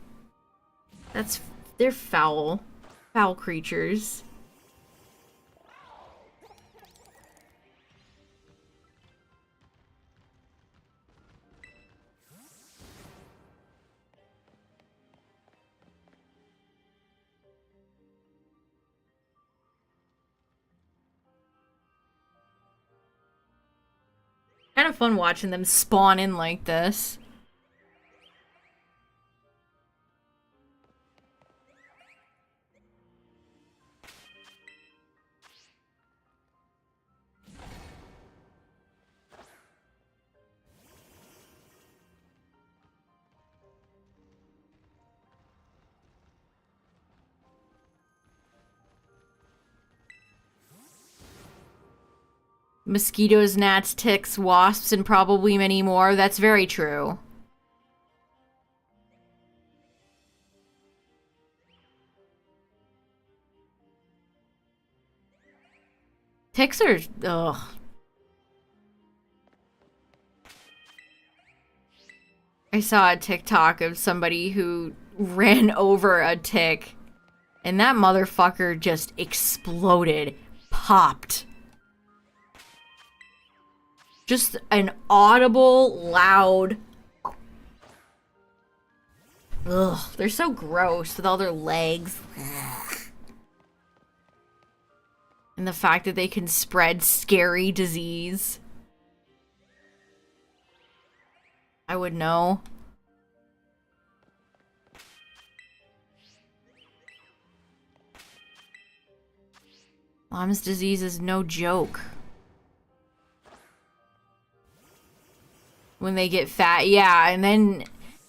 They're foul. Foul creatures. Kind of fun watching them spawn in like this. Mosquitoes, gnats, ticks, wasps, and probably many more. That's very true. Ticks are... ugh. I saw a TikTok of somebody who ran over a tick, and that motherfucker just exploded. Popped. Just an audible, loud... Ugh, they're so gross with all their legs. Ugh. And the fact that they can spread scary disease. I would know. Lyme's disease is no joke. When they get fat, yeah, and then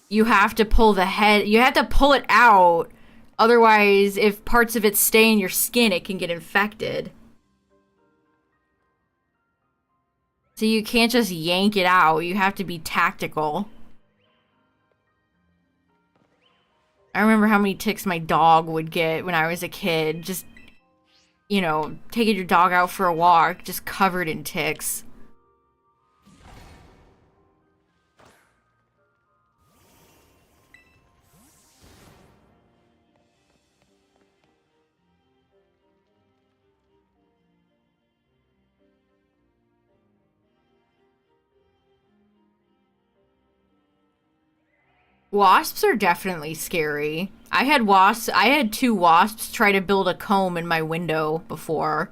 you have to pull the head, you have to pull it out. Otherwise, if parts of it stay in your skin, it can get infected. So you can't just yank it out, you have to be tactical. I remember how many ticks my dog would get when I was a kid. Just, you know, taking your dog out for a walk, just covered in ticks. Wasps are definitely scary. I had 2 wasps try to build a comb in my window before.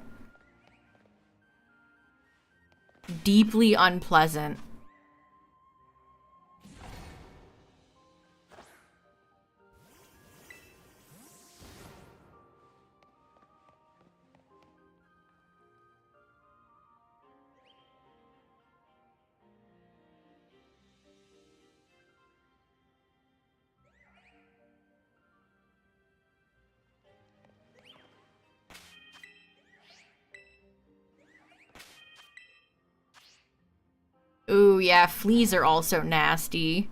Deeply unpleasant. Ooh, yeah, fleas are also nasty.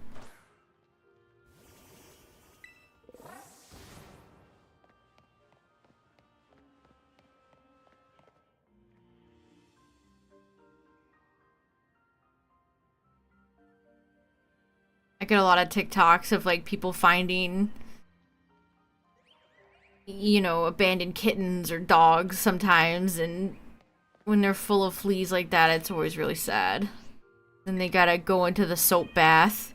I get a lot of TikToks of, like, people finding, you know, abandoned kittens or dogs sometimes, and when they're full of fleas like that, it's always really sad. Then they gotta go into the soap bath.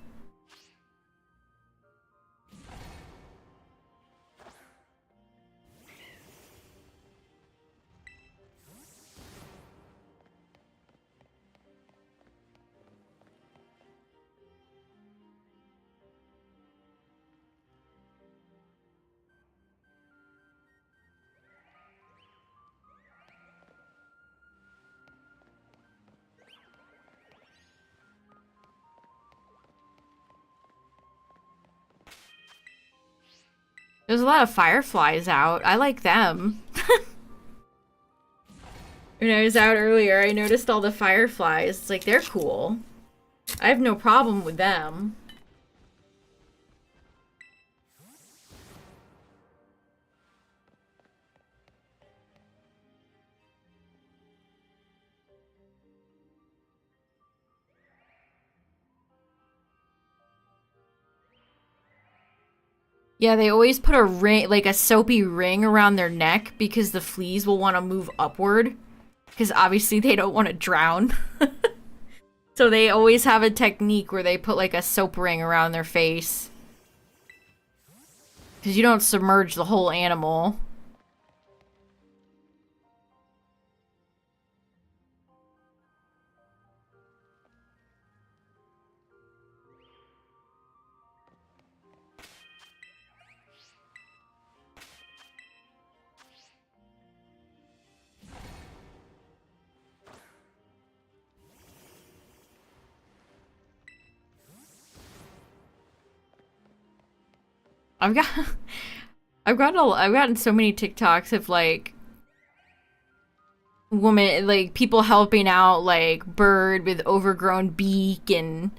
There's a lot of fireflies out. I like them. When I was out earlier, I noticed all the fireflies. It's like, they're cool. I have no problem with them. Yeah, they always put a ring, like a soapy ring around their neck because the fleas will want to move upward. Because obviously they don't want to drown. So they always have a technique where they put like a soap ring around their face. Because you don't submerge the whole animal. I've got I've gotten so many TikToks of like woman, like people helping out like bird with overgrown beak and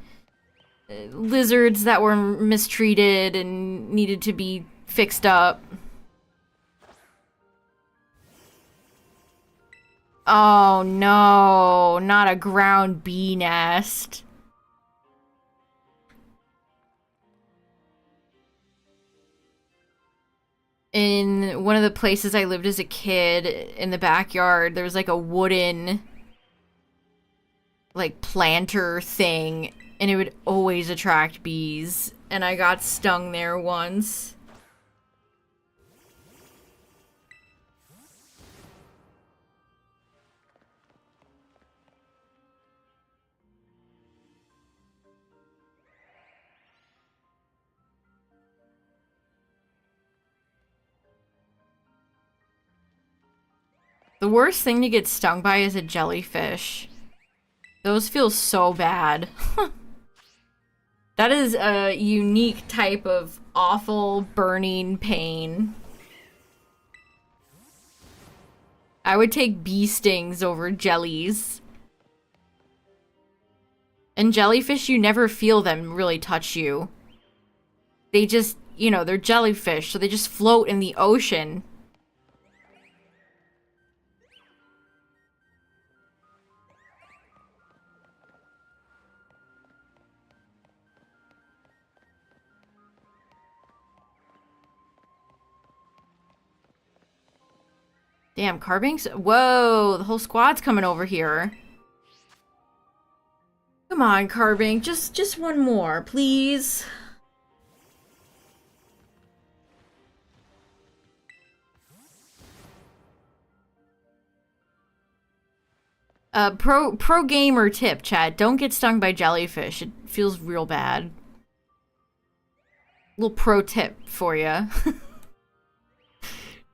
lizards that were mistreated and needed to be fixed up. Oh no, not a ground bee nest. In one of the places I lived as a kid, in the backyard, there was like a wooden like planter thing, and it would always attract bees, and I got stung there once. The worst thing to get stung by is a jellyfish. Those feel so bad. That is a unique type of awful burning pain. I would take bee stings over jellies. And jellyfish, you never feel them really touch you. They just, you know, they're jellyfish, so they just float in the ocean. Damn, Carbinks? Whoa, the whole squad's coming over here. Come on, Carbink, just one more, please. Pro gamer tip, chat. Don't get stung by jellyfish. It feels real bad. Little pro tip for ya.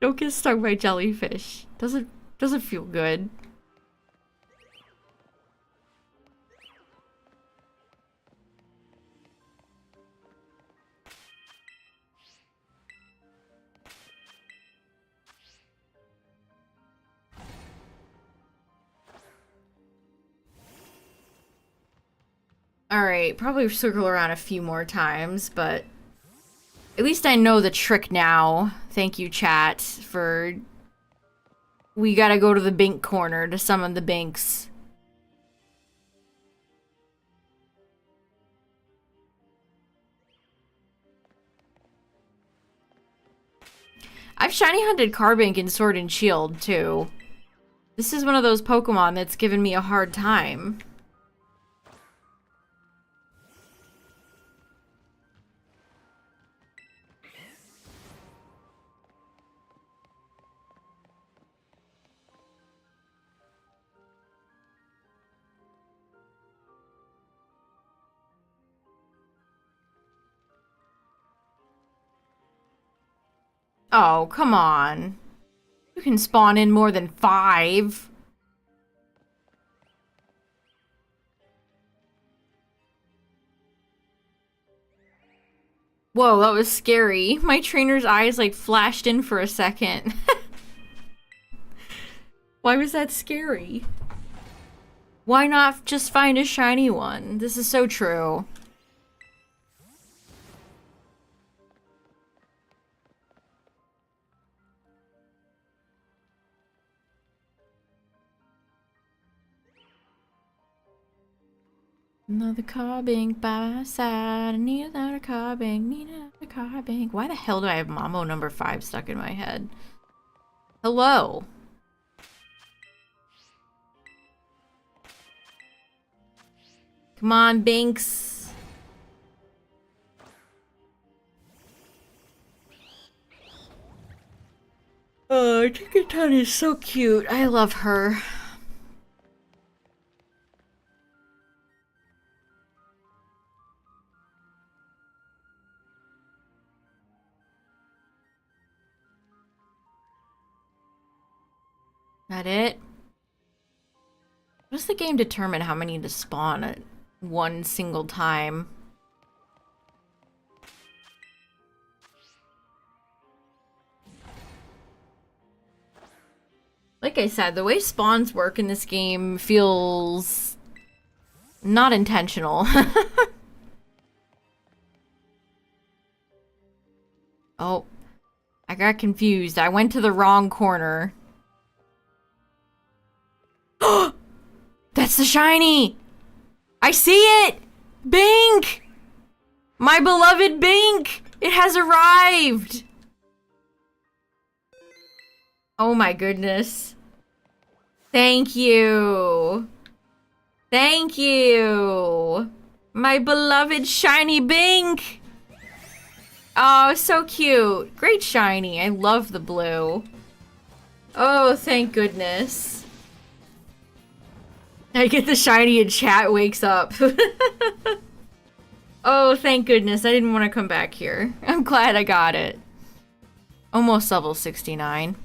Don't get stung by jellyfish. Doesn't feel good. Alright, probably circle around a few more times, but at least I know the trick now. Thank you, chat, for... We gotta go to the Bink corner to summon the Binks. I've shiny hunted Carbink in Sword and Shield, too. This is one of those Pokemon that's given me a hard time. Oh, come on. You can spawn in more than 5. Whoa, that was scary. My trainer's eyes like flashed in for a second. Why was that scary? Why not just find a shiny one? This is so true. Another Carbink by my side. I need another Carbink. Need another Carbink. Why the hell do I have Mambo number 5 stuck in my head? Hello. Come on, Binks. Oh, Toucannon is so cute. I love her. That it? How does the game determine how many to spawn at one single time? Like I said, the way spawns work in this game feels not intentional. Oh, I got confused. I went to the wrong corner. That's the shiny! I see it! Bink! My beloved Bink! It has arrived! Oh my goodness. Thank you. Thank you. My beloved shiny Bink! Oh, so cute. Great shiny. I love the blue. Oh, thank goodness. I get the shiny and chat wakes up. Oh, thank goodness. I didn't want to come back here. I'm glad I got it. Almost level 69.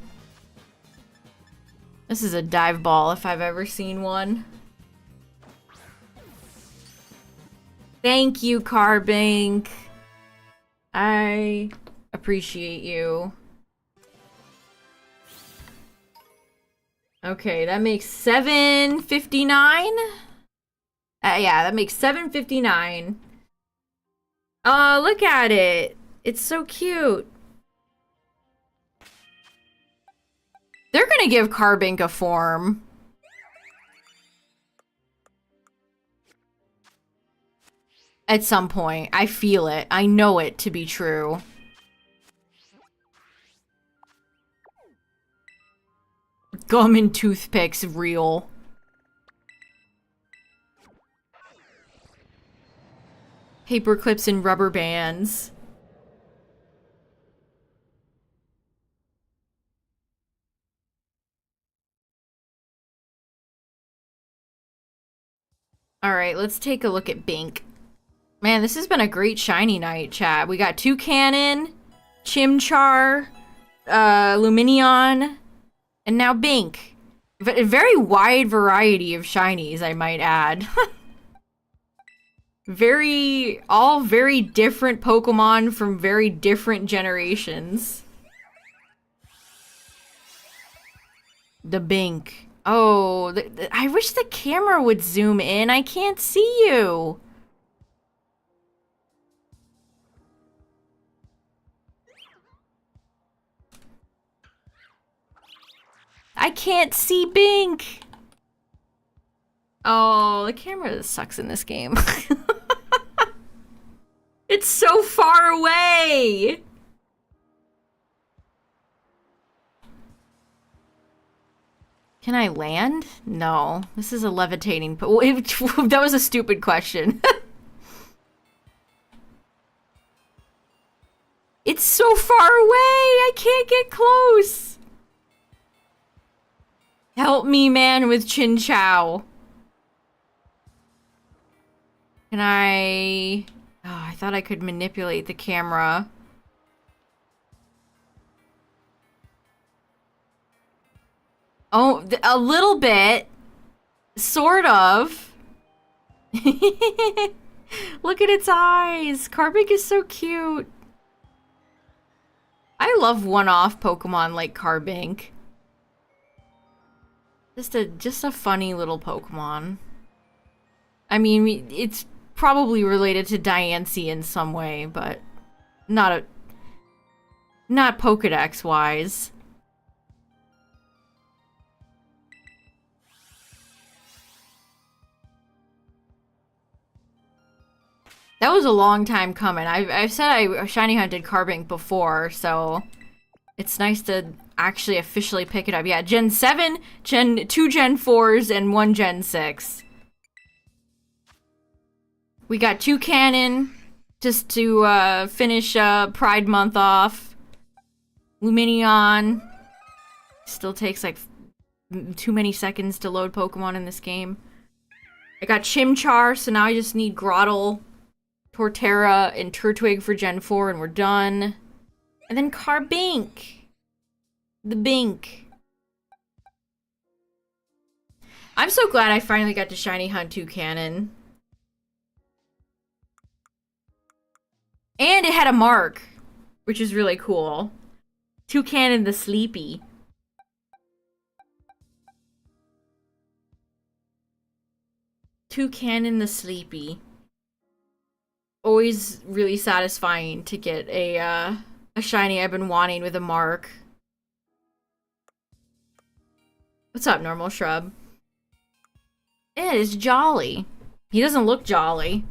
This is a dive ball if I've ever seen one. Thank you, Carbink. I appreciate you. Okay, that makes 759. Yeah, that makes 759. Oh, look at it. It's so cute. They're gonna give Carbink a form. At some point. I feel it. I know it to be true. Gum and toothpicks, real. Paper clips and rubber bands. Alright, let's take a look at Bink. Man, this has been a great shiny night, chat. We got Toucannon, Chimchar, Lumineon, and now Bink. A very wide variety of shinies, I might add. All very different Pokemon from very different generations. The Bink. Oh, I wish the camera would zoom in. I can't see you. I can't see Bink. Oh, the camera sucks in this game. It's so far away. Can I land? No. This is a levitating... That was a stupid question. It's so far away! I can't get close! Help me, man, with Chinchou. Can I... Oh, I thought I could manipulate the camera. Oh, a little bit. Sort of. Look at its eyes. Carbink is so cute. I love one-off Pokemon like Carbink. Just a funny little Pokemon. I mean, it's probably related to Diancie in some way, but not Pokedex-wise. That was a long time coming. I've said I shiny hunted Carbink before, so it's nice to actually officially pick it up. Yeah, Gen 7, 2 Gen 4s, and 1 Gen 6. We got Toucannon, just to finish Pride Month off. Lumineon. Still takes like too many seconds to load Pokemon in this game. I got Chimchar, so now I just need Grottle, Torterra, and Turtwig for Gen 4, and we're done. And then Carbink. The Bink. I'm so glad I finally got to shiny hunt Toucannon. And it had a mark, which is really cool. Toucannon the Sleepy. Toucannon the Sleepy. Always really satisfying to get a shiny I've been wanting with a mark. What's up, Normal Shrub? It is jolly. He doesn't look jolly.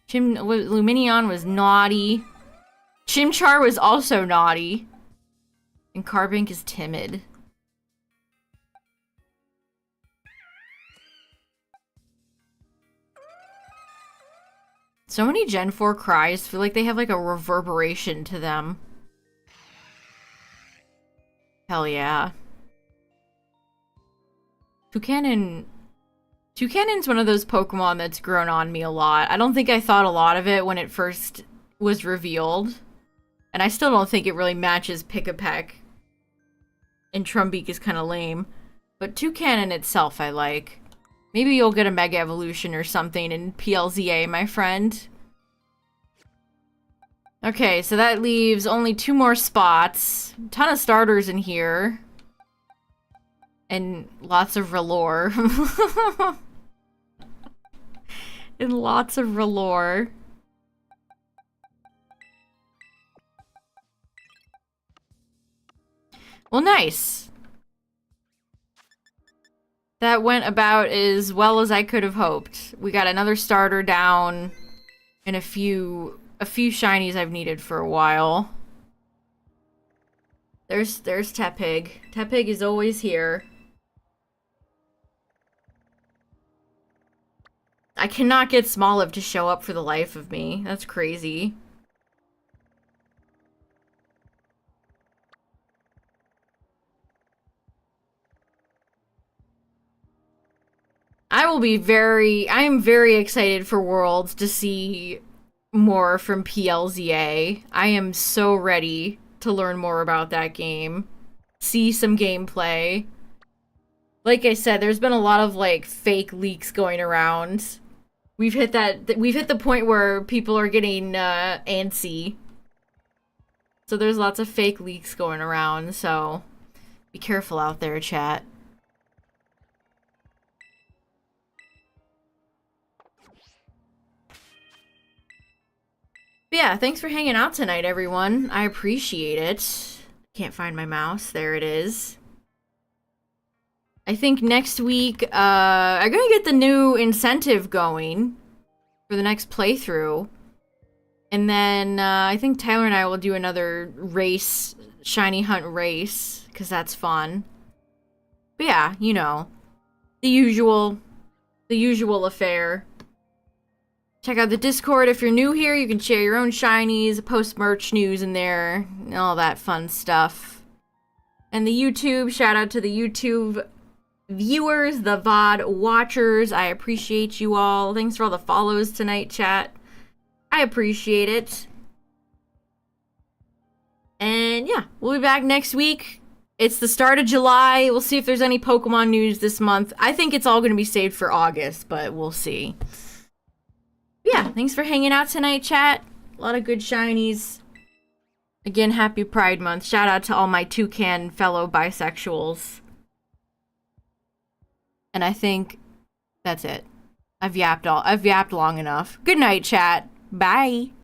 Lumineon was naughty. Chimchar was also naughty. And Carbink is timid. So many Gen 4 cries feel like they have like a reverberation to them. Hell yeah. Toucannon's one of those Pokemon that's grown on me a lot. I don't think I thought a lot of it when it first was revealed. And I still don't think it really matches Pick-a-Peck And Trumbeak is kind of lame. But Toucannon itself I like. Maybe you'll get a Mega Evolution or something in PLZA, my friend. Okay, so that leaves only 2 more spots. Ton of starters in here. And lots of R'hllor. And lots of R'hllor. Well, nice. That went about as well as I could have hoped. We got another starter down and a few shinies I've needed for a while. There's Tepig. Tepig is always here. I cannot get Smoliv to show up for the life of me. That's crazy. I am very excited for Worlds to see more from PLZA. I am so ready to learn more about that game. See some gameplay. Like I said, there's been a lot of like fake leaks going around. We've hit the point where people are getting antsy. So there's lots of fake leaks going around, so be careful out there, chat. But yeah, thanks for hanging out tonight, everyone. I appreciate it. Can't find my mouse. There it is. I think next week, I'm gonna get the new incentive going for the next playthrough. And then, I think Tyler and I will do another race, shiny hunt race, because that's fun. But yeah, you know, the usual affair. Check out the Discord if you're new here. You can share your own shinies, post merch news in there, and all that fun stuff. And the YouTube, shout out to the YouTube viewers, the VOD watchers. I appreciate you all. Thanks for all the follows tonight, chat. I appreciate it. And yeah, we'll be back next week. It's the start of July. We'll see if there's any Pokemon news this month. I think it's all going to be saved for August, but we'll see. Yeah, thanks for hanging out tonight, chat. A lot of good shinies. Again, happy Pride Month. Shout out to all my Toucan fellow bisexuals. And I think that's it. I've yapped long enough. Good night, chat. Bye.